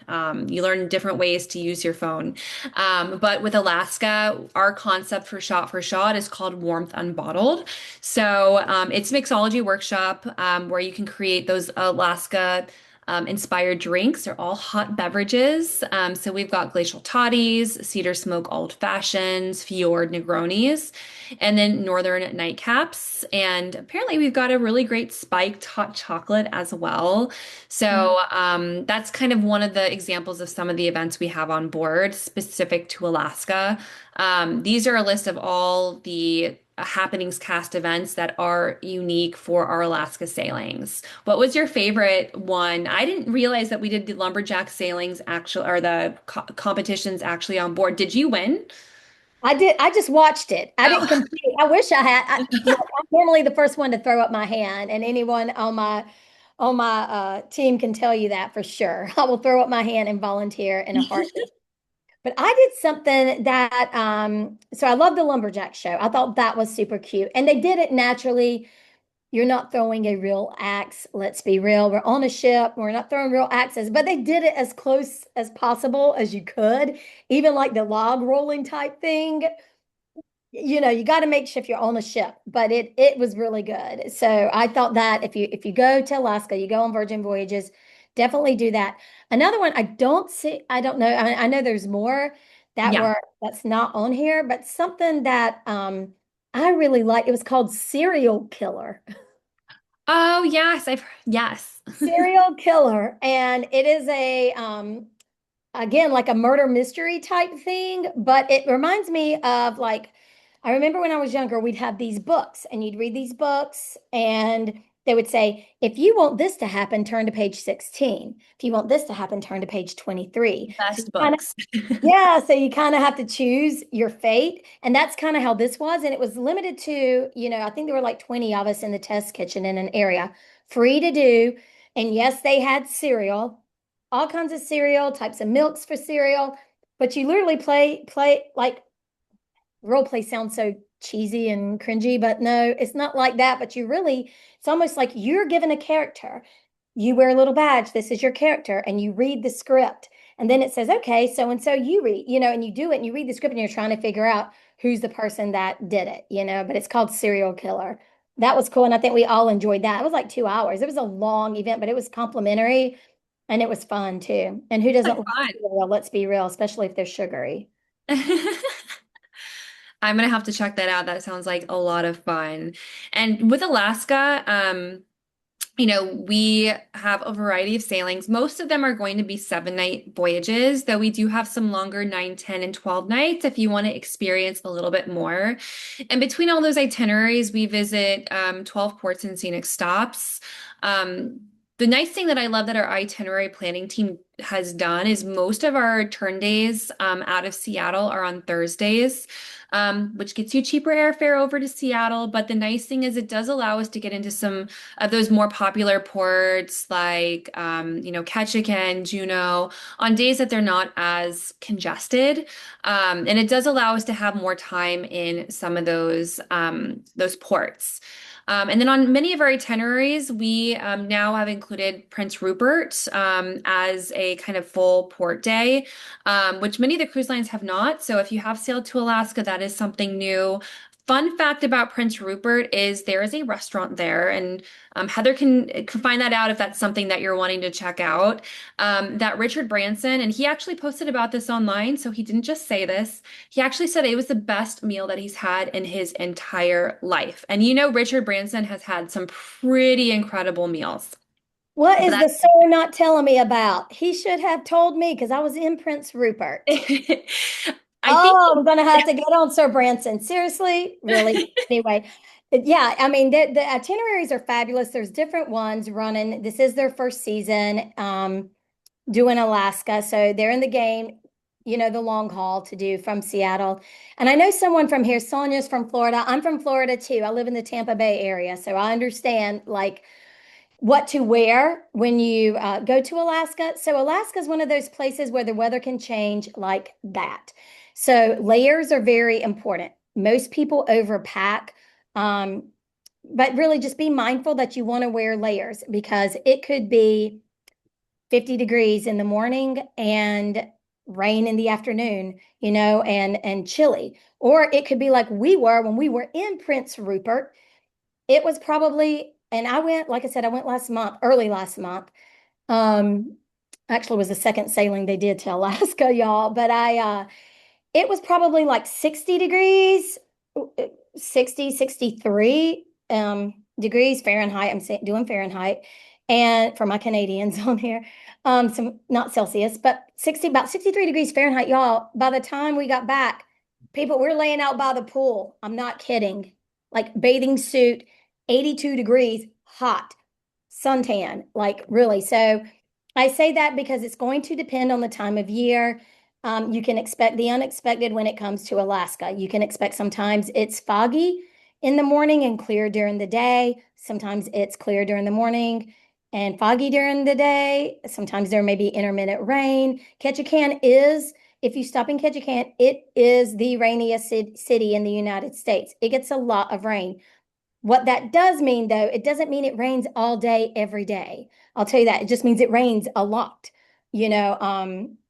You learn different ways to use your phone. But with Alaska, our concept for Shot is called Warmth Unbottled. So it's a mixology workshop where you can create those Alaska inspired drinks. They're all hot beverages. So we've got glacial toddies, cedar smoke old fashions, fjord Negronis, and then northern nightcaps. And apparently we've got a really great spiked hot chocolate as well. So that's kind of one of the examples of some of the events we have on board specific to Alaska. These are a list of all the happenings cast events that are unique for our Alaska sailings. What was your favorite one? I didn't realize that we did the lumberjack sailings actually, or the competitions actually on board. Did you win? I did. I just watched it. I didn't Oh. compete. I wish I had. Look, I'm normally the first one to throw up my hand, and anyone on my team can tell you that for sure. I will throw up my hand and volunteer in a heartbeat. But I did something that so I love the lumberjack show. I thought that was super cute, and they did it naturally. You're not throwing a real axe. Let's be real. We're on a ship. We're not throwing real axes, but they did it as close as possible as you could. Even like the log rolling type thing, you got to make sure if you're on a ship, but it was really good. So I thought that if you go to Alaska, you go on Virgin Voyages, definitely do that. Another one I don't know. I know there's more Yeah. that's not on here, but something that I really like. It was called Serial Killer. Oh, yes. Yes. Serial Killer, and it is a again like a murder mystery type thing, but it reminds me of like I remember when I was younger, we'd have these books and you'd read these books and they would say, if you want this to happen, turn to page 16. If you want this to happen, turn to page 23. So Best you kind of books. yeah, so you kind of have to choose your fate. And that's kind of how this was. And it was limited to, I think there were like 20 of us in the test kitchen in an area, free to do. And yes, they had cereal, all kinds of cereal, types of milks for cereal. But you literally play like role play sounds so cheesy and cringy, but no, it's not like that. But it's almost like you're given a character. You wear a little badge. This is your character, and you read the script. And then it says, okay, so and so you read, and you do it and you read the script and you're trying to figure out who's the person that did it, but it's called Serial Killer. That was cool. And I think we all enjoyed that. It was like 2 hours. It was a long event, but it was complimentary and it was fun too. And who doesn't Like love fun. cereal? Let's be real, especially if they're sugary. I'm gonna have to check that out. That sounds like a lot of fun. And with Alaska, we have a variety of sailings. Most of them are going to be 7 night voyages, though we do have some longer 9, 10, and 12 nights if you want to experience a little bit more. And between all those itineraries, we visit 12 ports and scenic stops. The nice thing that I love that our itinerary planning team has done is most of our turn days out of Seattle are on Thursdays, which gets you cheaper airfare over to Seattle. But the nice thing is it does allow us to get into some of those more popular ports like, Ketchikan, Juneau, on days that they're not as congested. And it does allow us to have more time in some of those ports. And then on many of our itineraries, we now have included Prince Rupert as a kind of full port day, which many of the cruise lines have not. So if you have sailed to Alaska, that is something new. Fun fact about Prince Rupert is there is a restaurant there, and Heather can find that out if that's something that you're wanting to check out. That Richard Branson, and he actually posted about this online, so he didn't just say this. He actually said it was the best meal that he's had in his entire life. And you know, Richard Branson has had some pretty incredible meals. What But is the soul not telling me about? He should have told me because I was in Prince Rupert. I think. Oh, I'm gonna have to get on Sir Branson. Seriously? Really? Anyway, yeah, I mean the itineraries are fabulous. There's different ones running. This is their first season, doing Alaska. So they're in the game, the long haul to do from Seattle. And I know someone from here, Sonia's from Florida. I'm from Florida too. I live in the Tampa Bay area. So I understand like what to wear when you go to Alaska. So Alaska is one of those places where the weather can change like that. So layers are very important. Most people overpack, um, but really just be mindful that you want to wear layers because it could be 50 degrees in the morning and rain in the afternoon, and chilly. Or it could be like we were when we were in Prince Rupert. It was probably, and I went, like I said, I went last month, early last month. Um, Actually was the second sailing they did to Alaska, y'all. But it was probably like 60 degrees, 60, 63 degrees Fahrenheit. Doing Fahrenheit. And for my Canadians on here, some not Celsius, but about 63 degrees Fahrenheit, y'all. By the time we got back, people were laying out by the pool. I'm not kidding. Like bathing suit, 82 degrees, hot, suntan, like really. So I say that because it's going to depend on the time of year. You can expect the unexpected when it comes to Alaska. You can expect sometimes it's foggy in the morning and clear during the day. Sometimes it's clear during the morning and foggy during the day. Sometimes there may be intermittent rain. Ketchikan is, if you stop in Ketchikan, it is the rainiest city in the United States. It gets a lot of rain. What that does mean, though, it doesn't mean it rains all day, every day. I'll tell you that. It just means it rains a lot,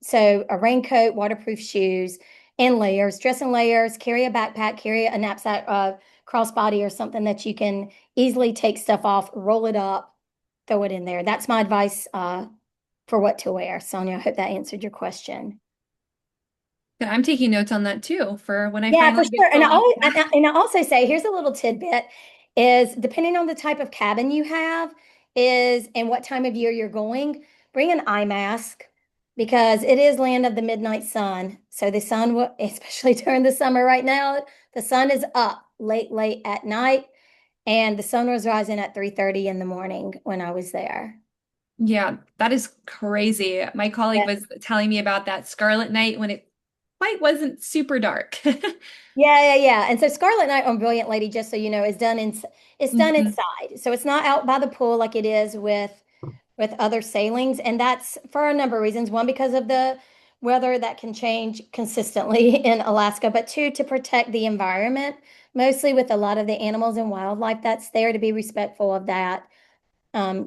So a raincoat, waterproof shoes, and layers, dress in layers, carry a backpack, carry a knapsack, crossbody or something that you can easily take stuff off, roll it up, throw it in there. That's my advice, for what to wear. Sonia, I hope that answered your question. Yeah, I'm taking notes on that too for when I Yeah, for finally get sure. to And Alaska. I also say here's a little tidbit is depending on the type of cabin you have is and what time of year you're going, bring an eye mask because it is land of the midnight sun. So the sun will, especially during the summer right now, the sun is up late at night and the sun was rising at 3:30 in the morning when I was there. Yeah, that is crazy. My colleague was telling me about that Scarlet Night when it quite wasn't super dark. Yeah. And so Scarlet Night on Brilliant Lady, just so you know, it's done Mhm. inside. So it's not out by the pool like it is with other sailings, and that's for a number of reasons. One, because of the weather that can change consistently in Alaska, but two, to protect the environment, mostly with a lot of the animals and wildlife that's there to be respectful of that,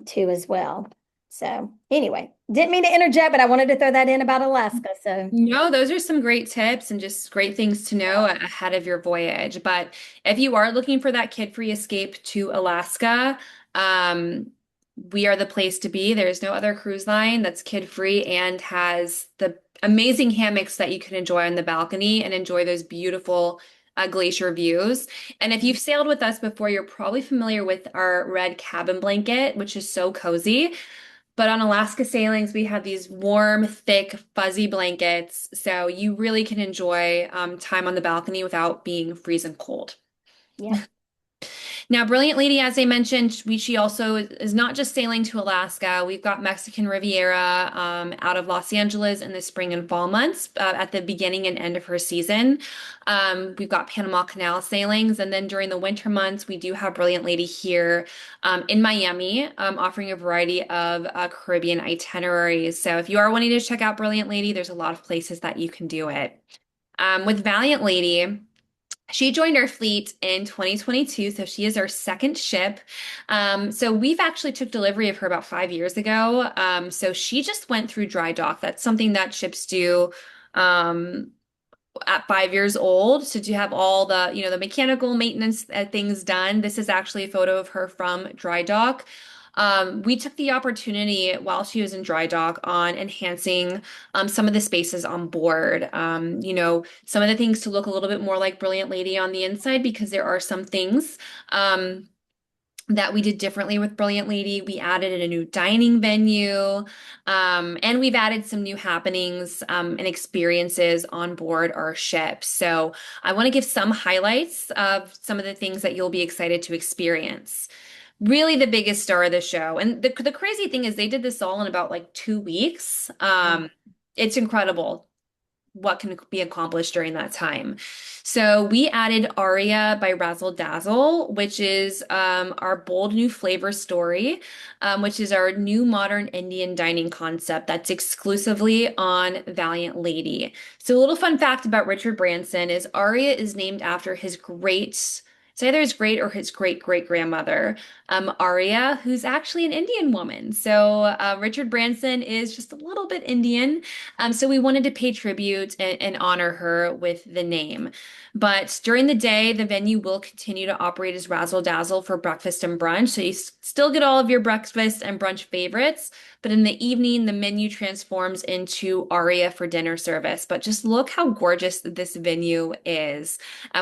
too as well. So anyway, didn't mean to interject, but I wanted to throw that in about Alaska. So No, those are some great tips and just great things to know ahead of your voyage. But if you are looking for that kid-free escape to Alaska, um, we are the place to be. There's no other cruise line that's kid-free and has the amazing hammocks that you can enjoy on the balcony and enjoy those beautiful glacier views. And if you've sailed with us before, you're probably familiar with our red cabin blanket, which is so cozy. But on Alaska sailings, we have these warm, thick, fuzzy blankets. So you really can enjoy time on the balcony without being freezing cold. yeah, Now, Brilliant Lady, as I mentioned, she also is not just sailing to Alaska. We've got Mexican Riviera out of Los Angeles in the spring and fall months at the beginning and end of her season. We've got Panama Canal sailings. And then during the winter months, we do have Brilliant Lady here in Miami, offering a variety of Caribbean itineraries. So if you are wanting to check out Brilliant Lady, there's a lot of places that you can do it. With Valiant Lady, she joined our fleet in 2022, so she is our second ship. So we've actually took delivery of her about 5 years ago. So she just went through dry dock. That's something that ships do. Um, at 5 years old. So to have all the, the mechanical maintenance things done. This is actually a photo of her from dry dock. We took the opportunity while she was in dry dock on enhancing some of the spaces on board. Some of the things to look a little bit more like Brilliant Lady on the inside because there are some things. That we did differently with Brilliant Lady. We added in a new dining venue, and we've added some new happenings and experiences on board our ship. So I want to give some highlights of some of the things that you'll be excited to experience. Really the biggest star of the show. And the crazy thing is they did this all in about like 2 weeks. It's incredible what can be accomplished during that time. So we added Aria by Razzle Dazzle, which is our bold new flavor story, which is our new modern Indian dining concept that's exclusively on Valiant Lady. So a little fun fact about Richard Branson is Aria is named after his it's either his great or his great great grandmother, Aria, who's actually an Indian woman. So Richard Branson is just a little bit Indian. So we wanted to pay tribute and honor her with the name. But during the day, the venue will continue to operate as Razzle Dazzle for breakfast and brunch. So you still get all of your breakfast and brunch favorites. But in the evening, the menu transforms into Aria for dinner service. But just look how gorgeous this venue is.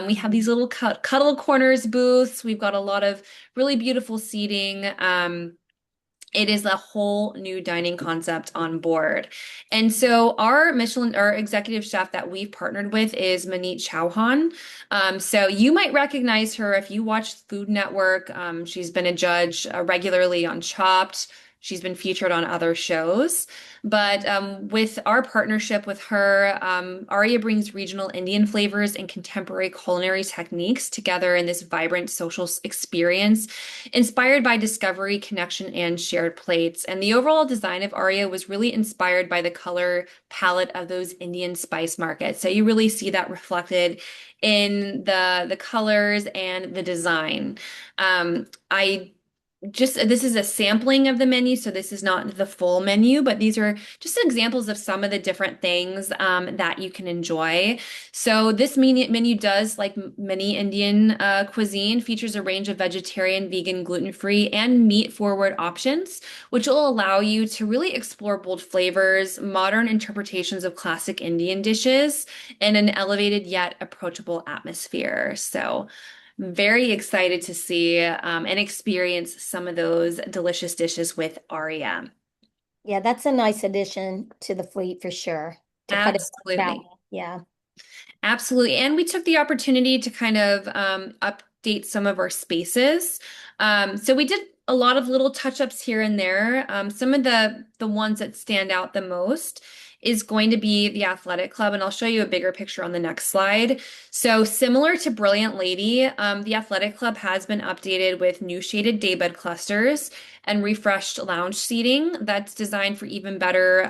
We have these little cuddle corners booths. We've got a lot of really beautiful seating. It is a whole new dining concept on board. And so our executive chef that we've partnered with is Manit Chauhan. So you might recognize her if you watch Food Network. She's been a judge regularly on Chopped. She's been featured on other shows. But with our partnership with her, Aria brings regional Indian flavors and contemporary culinary techniques together in this vibrant social experience inspired by discovery, connection, and shared plates. And the overall design of Aria was really inspired by the color palette of those Indian spice markets. So you really see that reflected in the colors and the design. I just this is a sampling of the menu, so this is not the full menu, but these are just examples of some of the different things that you can enjoy. So this menu does, like many Indian cuisine, features a range of vegetarian, vegan, gluten-free, and meat-forward options, which will allow you to really explore bold flavors, modern interpretations of classic Indian dishes, and an elevated yet approachable atmosphere. So very excited to see and experience some of those delicious dishes with Aria. Yeah, that's a nice addition to the fleet for sure. To put it on Absolutely. Valiant. Yeah. Absolutely. And we took the opportunity to kind of update some of our spaces. So we did a lot of little touch-ups here and there. Some of the ones that stand out the most is going to be the athletic club, and I'll show you a bigger picture on the next slide. So similar to Brilliant Lady, the athletic club has been updated with new shaded daybed clusters and refreshed lounge seating that's designed for even better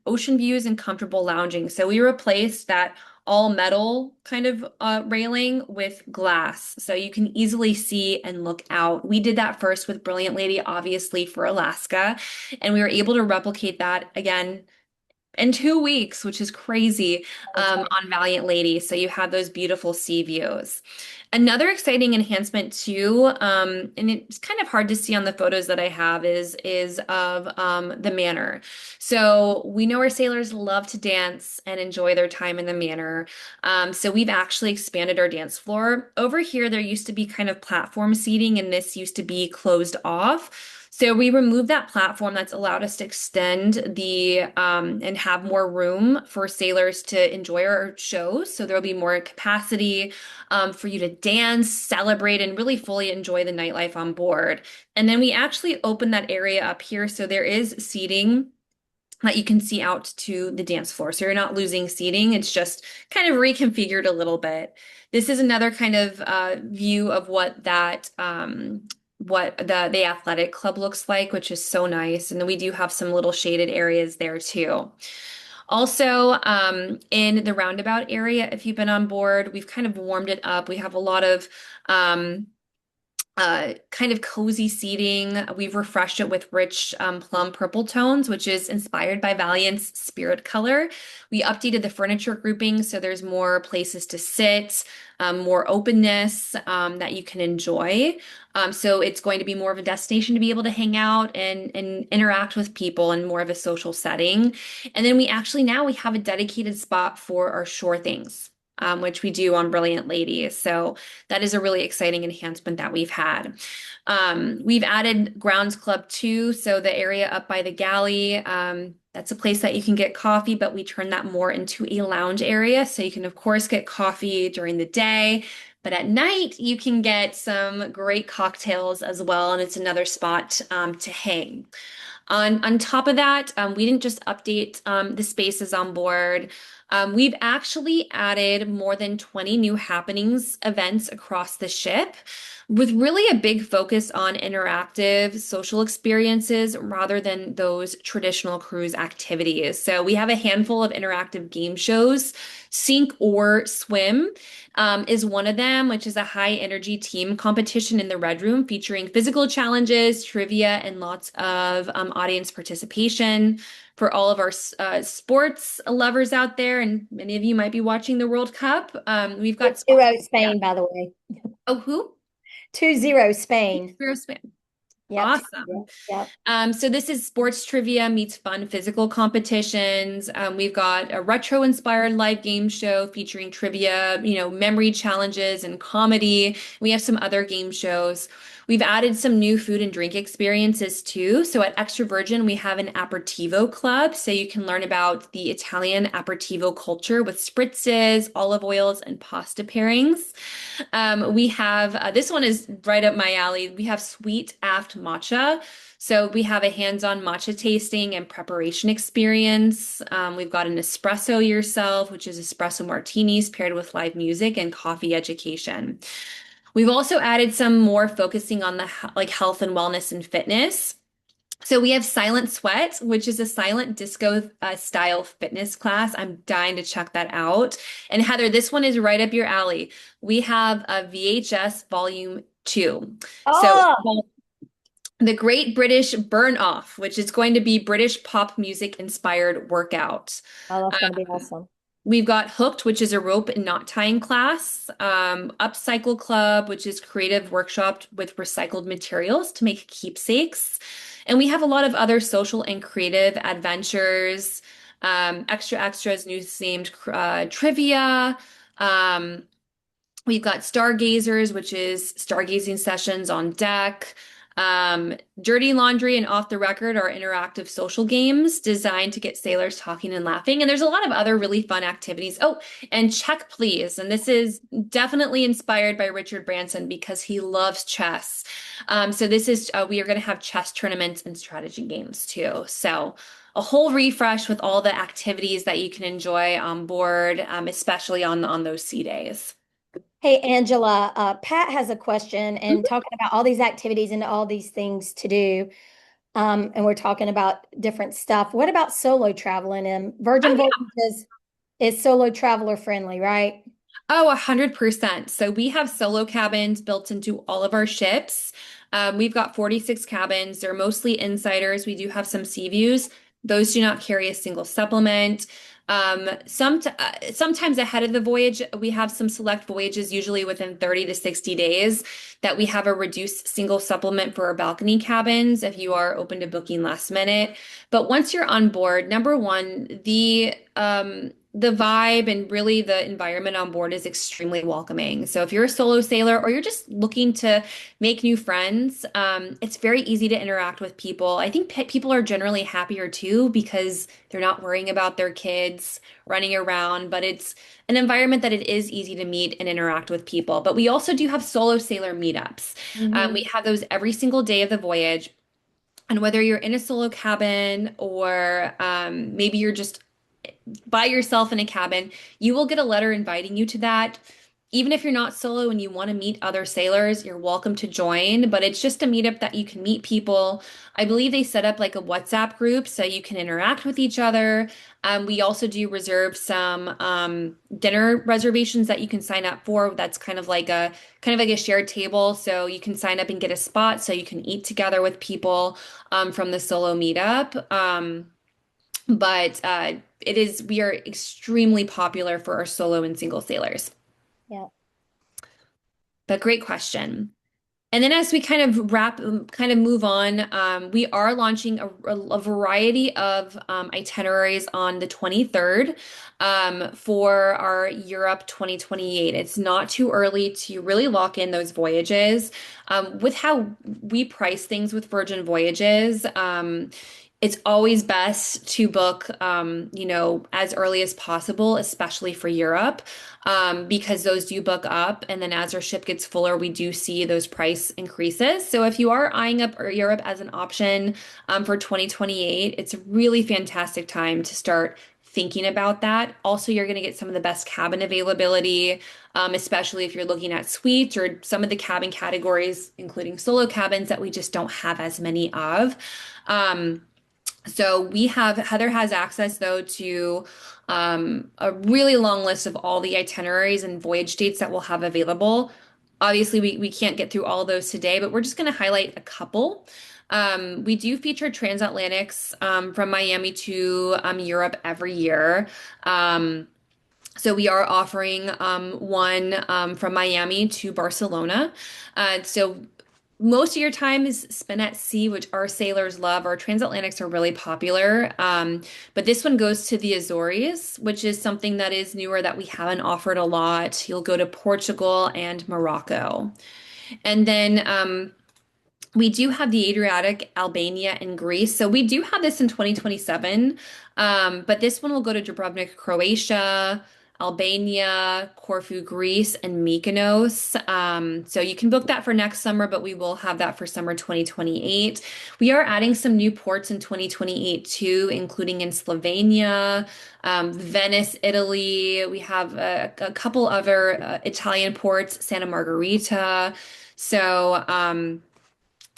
ocean views and comfortable lounging. So we replaced that all metal kind of railing with glass. So you can easily see and look out. We did that first with Brilliant Lady, obviously for Alaska, and we were able to replicate that again in 2 weeks, which is crazy, on Valiant Lady. So you have those beautiful sea views. Another exciting enhancement too, and it's kind of hard to see on the photos that I have, is of the manor. So we know our sailors love to dance and enjoy their time in the manor. So we've actually expanded our dance floor. Over here, there used to be kind of platform seating, and this used to be closed off. So we removed that platform that's allowed us to extend and have more room for sailors to enjoy our shows. So there'll be more capacity for you to dance, celebrate, and really fully enjoy the nightlife on board. And then we actually open that area up here. So there is seating that you can see out to the dance floor. So you're not losing seating. It's just kind of reconfigured a little bit. This is another kind of view of what the athletic club looks like, which is so nice. And then we do have some little shaded areas there too. Also, in the roundabout area, if you've been on board, we've kind of warmed it up. We have a lot of kind of cozy seating. We've refreshed it with rich plum purple tones, which is inspired by Valiant's spirit color. We updated the furniture grouping so there's more places to sit, more openness that you can enjoy. So it's going to be more of a destination to be able to hang out and interact with people in more of a social setting. And then we actually now we have a dedicated spot for our shore things. Which we do on Brilliant Ladies. So that is a really exciting enhancement that we've had. We've added Grounds Club 2, so the area up by the galley. That's a place that you can get coffee, but we turn that more into a lounge area. So you can, of course, get coffee during the day, but at night you can get some great cocktails as well, and it's another spot to hang. On top of that, we didn't just update the spaces on board. We've actually added more than 20 new happenings events across the ship with really a big focus on interactive social experiences rather than those traditional cruise activities. So we have a handful of interactive game shows. Sink or Swim is one of them, which is a high energy team competition in the Red Room featuring physical challenges, trivia, and lots of audience participation for all of our sports lovers out there, and many of you might be watching the World Cup. We've got It's spots. 2-0 Yeah. Spain, by the way. Oh, who? 2-0 Spain. Spain. Yep. Awesome. Yep. So this is sports trivia meets fun physical competitions. We've got a retro inspired live game show featuring trivia, memory challenges and comedy. We have some other game shows. We've added some new food and drink experiences too. So at Extra Virgin, we have an aperitivo club. So you can learn about the Italian aperitivo culture with spritzes, olive oils, and pasta pairings. We have this one is right up my alley. We have Sweet Aft Matcha. So we have a hands-on matcha tasting and preparation experience. We've got an espresso yourself, which is espresso martinis paired with live music and coffee education. We've also added some more focusing on the like health and wellness and fitness. So we have Silent Sweat, which is a silent disco style fitness class. I'm dying to check that out. And Heather, this one is right up your alley. We have a VHS Volume 2. So it's Oh, called The Great British Burn Off, which is going to be British pop music inspired workout. oh, that's going to be awesome. We've got Hooked, which is a rope and knot tying class, Upcycle Club, which is creative workshop with recycled materials to make keepsakes. And we have a lot of other social and creative adventures, extra extras, new themed trivia. Um, We've got Stargazers, which is stargazing sessions on deck. Dirty Laundry and Off the Record are interactive social games designed to get sailors talking and laughing. And there's a lot of other really fun activities. Oh, and Check Please. And this is definitely inspired by Richard Branson because he loves chess. So this is, we are going to have chess tournaments and strategy games too. So a whole refresh with all the activities that you can enjoy on board, especially on those sea days. Hey, Angela, Pat has a question and talking about all these activities and all these things to do. And we're talking about different stuff. What about solo traveling? And Virgin Oh, Voyages is solo traveler friendly, right? Oh, 100%. So we have solo cabins built into all of our ships. We've got 46 cabins. They're mostly insiders. We do have some sea views. Those do not carry a single supplement. Sometimes ahead of the voyage, we have some select voyages, usually within 30 to 60 days, that we have a reduced single supplement for our balcony cabins if you are open to booking last minute. But once you're on board, number one, the vibe and really the environment on board is extremely welcoming. So if you're a solo sailor or you're just looking to make new friends, it's very easy to interact with people. I think people are generally happier too because they're not worrying about their kids running around, but it's an environment that it is easy to meet and interact with people. But we also do have solo sailor meetups. We Mhm. have those every single day of the voyage. And whether you're in a solo cabin or maybe you're just by yourself in a cabin, you will get a letter inviting you to that. Even if you're not solo and you want to meet other sailors, you're welcome to join, but it's just a meetup that you can meet people. I believe they set up like a WhatsApp group so you can interact with each other. We also do reserve some dinner reservations that you can sign up for. That's kind of like a shared table, so you can sign up and get a spot so you can eat together with people from the solo meetup. But we are extremely popular for our solo and single sailors. Yeah. But great question. And then as we kind of kind of move on, we are launching a variety of itineraries on the 23rd for our Europe 2028. It's not too early to really lock in those voyages. With how we price things with Virgin Voyages, it's always best to book, as early as possible, especially for Europe, because those do book up. And then as our ship gets fuller, we do see those price increases. So if you are eyeing up Europe as an option, for 2028, it's a really fantastic time to start thinking about that. Also, you're going to get some of the best cabin availability, especially if you're looking at suites or some of the cabin categories, including solo cabins that we just don't have as many of. Um, Heather has access though to a really long list of all the itineraries and voyage dates that we'll have available. Obviously, we can't get through all those today, but we're just going to highlight a couple. We do feature transatlantics from Miami to Europe every year. So we are offering one from Miami to Barcelona. So most of your time is spent at sea, which our sailors love. Our transatlantics are really popular. But this one goes to the Azores, which is something that is newer that we haven't offered a lot. You'll go to Portugal and Morocco. And then we do have the Adriatic, Albania, and Greece. So we do have this in 2027. But this one will go to Dubrovnik, Croatia, Albania, Corfu, Greece, and Mykonos. So you can book that for next summer, but we will have that for summer 2028. We are adding some new ports in 2028 too, including in Slovenia, Venice, Italy. We have a couple other Italian ports, Santa Margherita. So,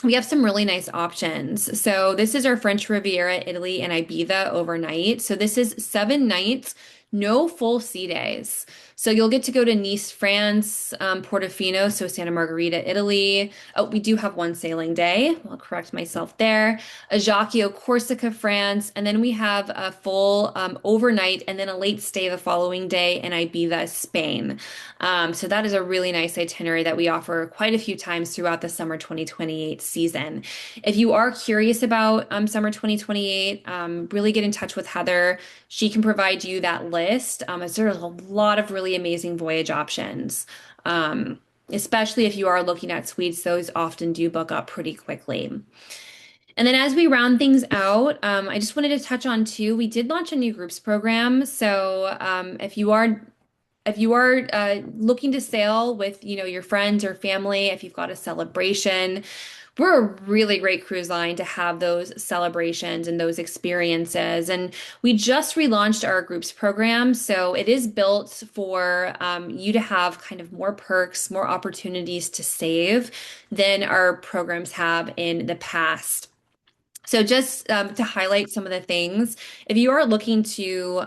we have some really nice options. So this is our French Riviera, Italy, and Ibiza overnight. So this is 7 nights, no full sea days. So you'll get to go to Nice, France, Portofino, so Santa Margherita, Italy. Oh, we do have one sailing day. I'll correct myself there. Ajaccio, Corsica, France, and then we have a full overnight and then a late stay the following day in Ibiza, Spain. So that is a really nice itinerary that we offer quite a few times throughout the summer 2028 season. If you are curious about summer 2028, really get in touch with Heather. She can provide you that list, as there's a lot of really amazing voyage options. Especially if you are looking at suites, those often do book up pretty quickly. And then as we round things out, I just wanted to touch on too, we did launch a new groups program. So if you are looking to sail with, your friends or family, if you've got a celebration, we're a really great cruise line to have those celebrations and those experiences. And we just relaunched our groups program. So it is built for you to have kind of more perks, more opportunities to save than our programs have in the past. So just to highlight some of the things, if you are looking to,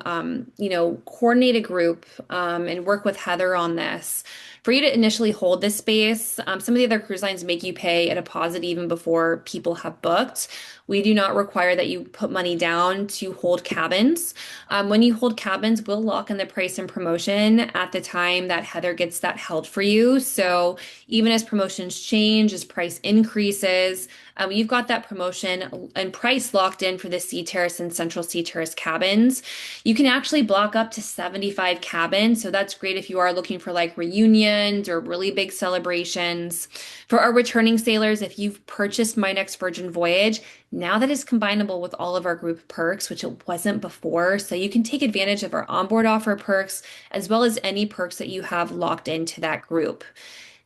coordinate a group and work with Heather on this, for you to initially hold this space, some of the other cruise lines make you pay a deposit even before people have booked. We do not require that you put money down to hold cabins. When you hold cabins, we'll lock in the price and promotion at the time that Heather gets that held for you. So even as promotions change, as price increases, you've got that promotion and price locked in for the Sea Terrace and Central Sea Terrace cabins. You can actually block up to 75 cabins. So that's great if you are looking for like reunions or really big celebrations. For our returning sailors, if you've purchased My Next Virgin Voyage, now that is combinable with all of our group perks, which it wasn't before. So you can take advantage of our onboard offer perks as well as any perks that you have locked into that group.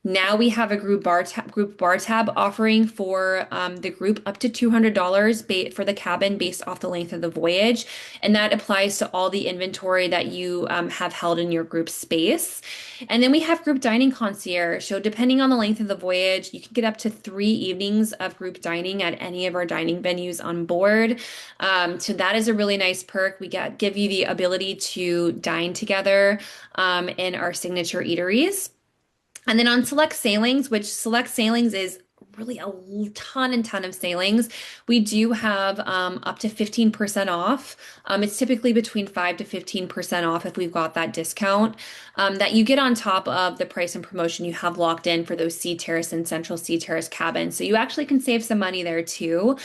Now we have a group bar tab offering for the group up to $200 for the cabin based off the length of the voyage. And that applies to all the inventory that you have held in your group space. And then we have group dining concierge. So depending on the length of the voyage, you can get up to 3 evenings of group dining at any of our dining venues on board. So that is a really nice perk. Give you the ability to dine together in our signature eateries. And then on select sailings, which select sailings is really a ton and ton of sailings, we do have up to 15% off. It's typically between 5 to 15% off if we've got that discount that you get on top of the price and promotion you have locked in for those Sea Terrace and Central Sea Terrace cabins. So you actually can save some money there too.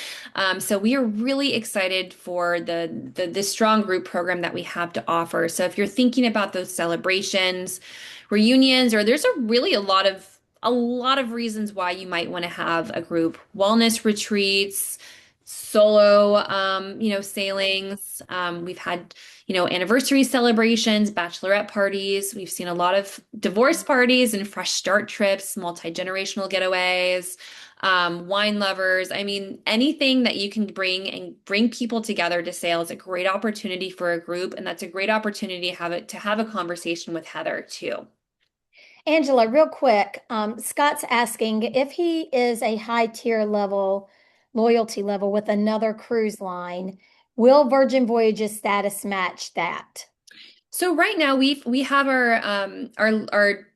So we are really excited for the strong group program that we have to offer. So if you're thinking about those celebrations, reunions, or there's a lot of reasons why you might want to have a group wellness retreats, solo sailings. We've had anniversary celebrations, bachelorette parties. We've seen a lot of divorce parties and fresh start trips, multi-generational getaways, wine lovers. I mean, anything that you can bring people together to sail is a great opportunity for a group, and that's a great opportunity to have a conversation with Heather too. Angela, real quick, Scott's asking if he is a high tier level, loyalty level with another cruise line, will Virgin Voyages status match that? So right now we have our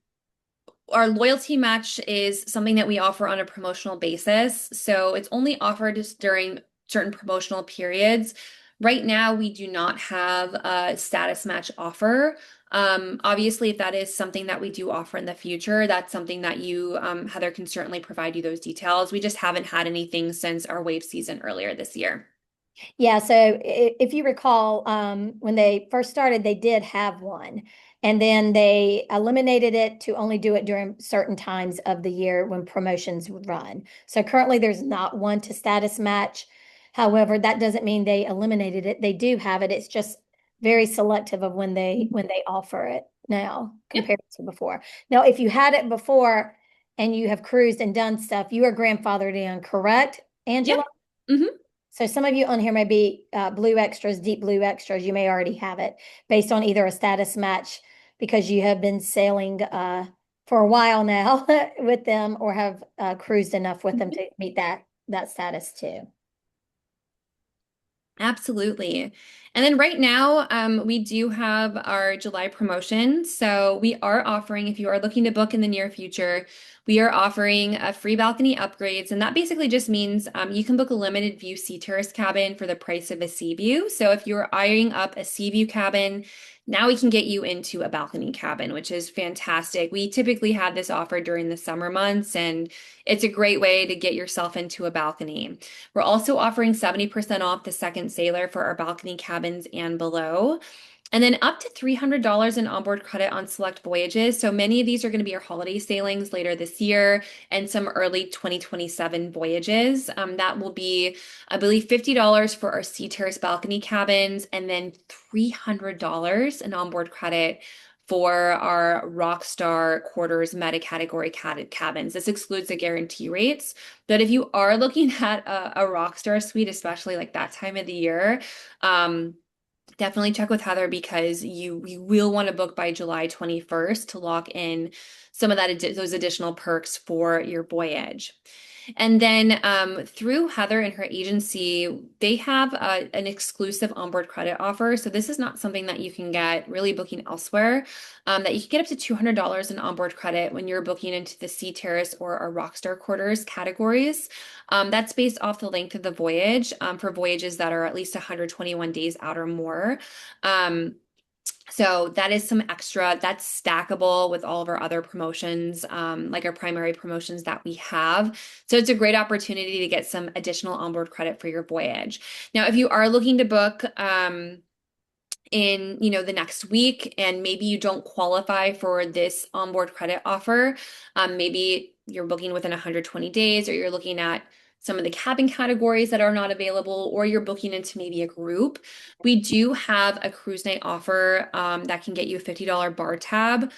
loyalty match is something that we offer on a promotional basis. So it's only offered just during certain promotional periods. Right now, we do not have a status match offer. Obviously, if that is something that we do offer in the future, that's something that Heather, can certainly provide you those details. We just haven't had anything since our wave season earlier this year. Yeah, so if you recall, when they first started, they did have one, and then they eliminated it to only do it during certain times of the year when promotions would run. So currently, there's not one to status match. However, that doesn't mean they eliminated it. They do have it. It's just very selective of when they offer it now Yep. compared to before. Now, if you had it before and you have cruised and done stuff, you are grandfathered in, correct, Yep. Angela? Hmm. So some of you on here may be blue extras, deep blue extras. You may already have it based on either a status match because you have been sailing for a while now with them, or have cruised enough with them to meet that status too. Absolutely. And then right now, we do have our July promotion. So we are offering, if you are looking to book in the near future, we are offering a free balcony upgrades. And that basically just means you can book a limited view sea terrace cabin for the price of a sea view. So if you're eyeing up a sea view cabin, now we can get you into a balcony cabin, which is fantastic. We typically have this offer during the summer months, and it's a great way to get yourself into a balcony. We're also offering 70% off the second sailor for our balcony cabins and below. And then up to $300 in onboard credit on select voyages. So many of these are going to be our holiday sailings later this year and some early 2027 voyages. That will be, I believe, $50 for our Sea Terrace balcony cabins and then $300 in onboard credit for our Rockstar quarters meta category cabins. This excludes the guarantee rates. But if you are looking at a Rockstar suite, especially like that time of the year, definitely check with Heather because you will want to book by July 21st to lock in some of those additional perks for your voyage. And then through Heather and her agency, they have an exclusive onboard credit offer. So this is not something that you can get really booking elsewhere. That you can get up to $200 in onboard credit when you're booking into the Sea Terrace or our Rockstar Quarters categories. That's based off the length of the voyage for voyages that are at least 121 days out or more. Um, so that is some extra that's stackable with all of our other promotions, like our primary promotions that we have. So it's a great opportunity to get some additional onboard credit for your voyage. Now, if you are looking to book, in the next week and maybe you don't qualify for this onboard credit offer, maybe you're booking within 120 days or you're looking at some of the cabin categories that are not available, or you're booking into maybe a group, we do have a cruise night offer that can get you a $50 bar tab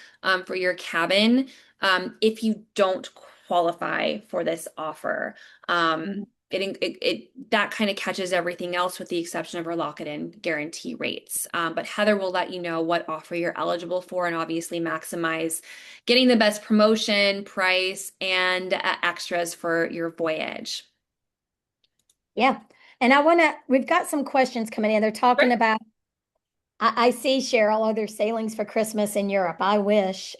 for your cabin. if you don't qualify for this offer. That kind of catches everything else with the exception of our lock-it-in guarantee rates. But Heather will let you know what offer you're eligible for and obviously maximize getting the best promotion, price, and extras for your voyage. Yeah. And we've got some questions coming in. They're talking about, I see Cheryl, other sailings for Christmas in Europe. I wish.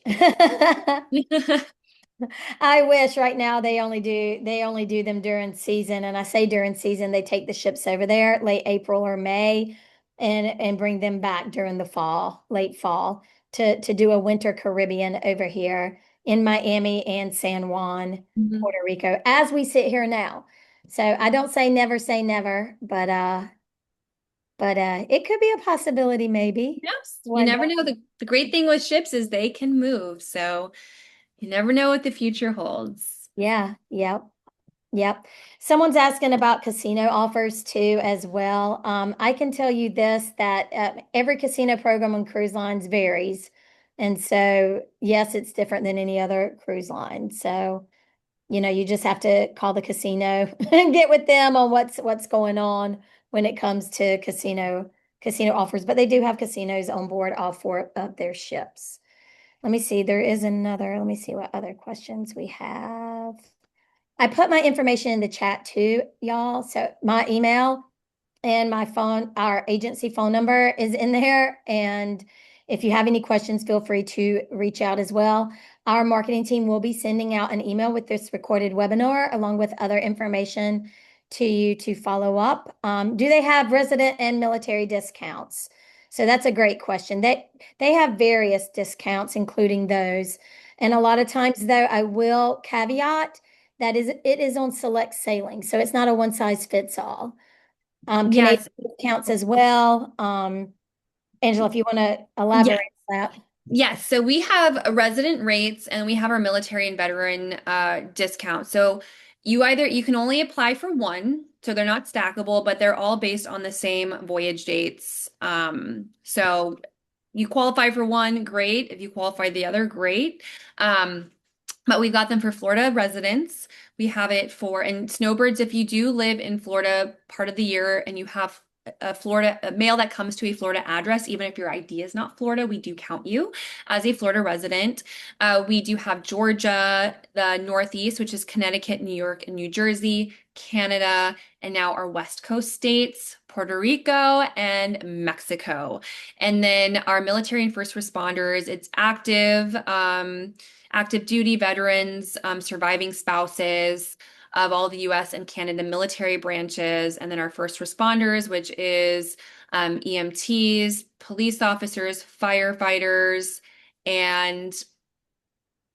I wish right now they only do them during season. And I say during season, they take the ships over there late April or May and bring them back during the fall, late fall, to do a winter Caribbean over here in Miami and San Juan, Mhm. Puerto Rico, as we sit here now. So I don't say never, but it could be a possibility maybe Yes, you one day. never know. The great thing with ships is they can move, so you never know what the future holds. Yeah, yep. Yep. Someone's asking about casino offers too, as well. I can tell you this that every casino program on cruise lines varies. And so, yes, it's different than any other cruise line. So, you just have to call the casino and get with them on what's going on when it comes to casino offers. But they do have casinos on board all four of their ships. Let me see. Let me see what other questions we have. I put my information in the chat too, y'all. So my email and my phone, our agency phone number is in there. And if you have any questions, feel free to reach out as well. Our marketing team will be sending out an email with this recorded webinar along with other information to you to follow up. Do they have resident and military discounts? So that's a great question. They have various discounts, including those. And a lot of times, though, I will caveat that it is on select sailing, so it's not a one size fits all. Canadian Yes. counts as well. Angela, if you want to Yeah. elaborate on that. Yes, so we have resident rates and we have our military and veteran discount. So you can only apply for one, so they're not stackable, but they're all based on the same voyage dates. So you qualify for one, great. If you qualify the other, great. Um, but we've got them for Florida residents. We have it for, and snowbirds, if you do live in Florida part of the year and you have a mail that comes to a Florida address, even if your ID is not Florida, we do count you as a Florida resident. We do have Georgia, the Northeast, which is Connecticut, New York, and New Jersey, Canada, and now our West Coast states, Puerto Rico, and Mexico. And then our military and first responders, it's active duty veterans, surviving spouses of all the US and Canada military branches, and then our first responders, which is EMTs, police officers, firefighters, and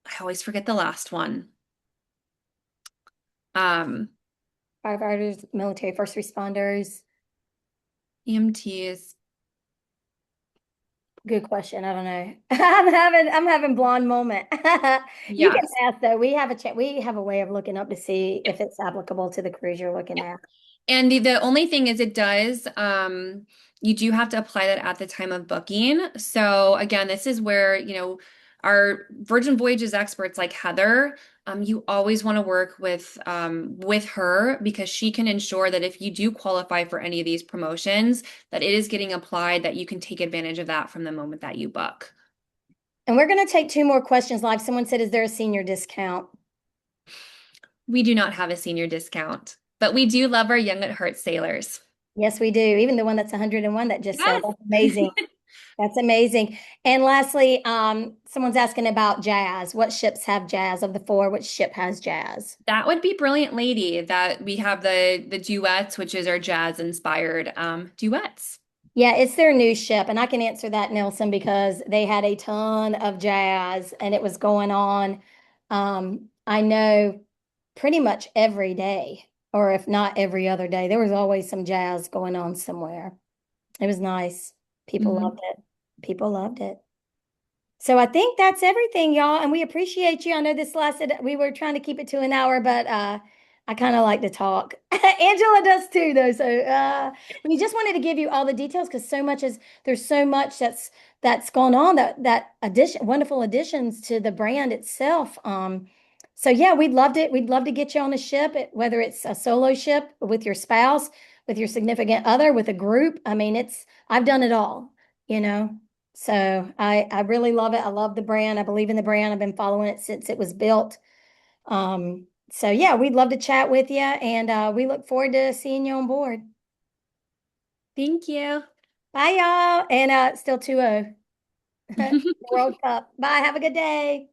I always forget the last one. Um, Firefighters, military, first responders. EMTs. Good question. I don't know. I'm having blonde moment. You can Yes. ask though. We have a way of looking up to see if it's applicable to the cruise you're looking at. And the only thing is it does, you do have to apply that at the time of booking. So again, this is where, our Virgin Voyages experts like Heather, you always want to work with her because she can ensure that if you do qualify for any of these promotions, that it is getting applied, that you can take advantage of that from the moment that you book. And we're going to take two more questions live. Someone said, is there a senior discount? We do not have a senior discount, but we do love our young at heart sailors. Yes, we do. Even the one that's 101 that just said, Yes. that's amazing. That's amazing. And lastly, someone's asking about jazz. What ships have jazz of the four? Which ship has jazz? That would be Brilliant Lady that we have the duets, which is our jazz inspired duets. Yeah, it's their new ship. And I can answer that, Nelson, because they had a ton of jazz and it was going on. I know pretty much every day, or if not every other day, there was always some jazz going on somewhere. It was nice. People Mhm. loved it. People loved it. So I think that's everything, y'all. And we appreciate you. I know this lasted, we were trying to keep it to an hour, but I kind of like to talk. Angela does too, though. So we just wanted to give you all the details because there's so much that's gone on that wonderful additions to the brand itself. So yeah, we'd love to get you on a ship, whether it's a solo ship with your spouse, with your significant other, with a group. I mean, I've done it all, you know. So I really love it. I love the brand. I believe in the brand. I've been following it since it was built. So yeah, we'd love to chat with you, and we look forward to seeing you on board. Thank you. Bye, y'all. And still 2-0 World Cup. Bye. Have a good day.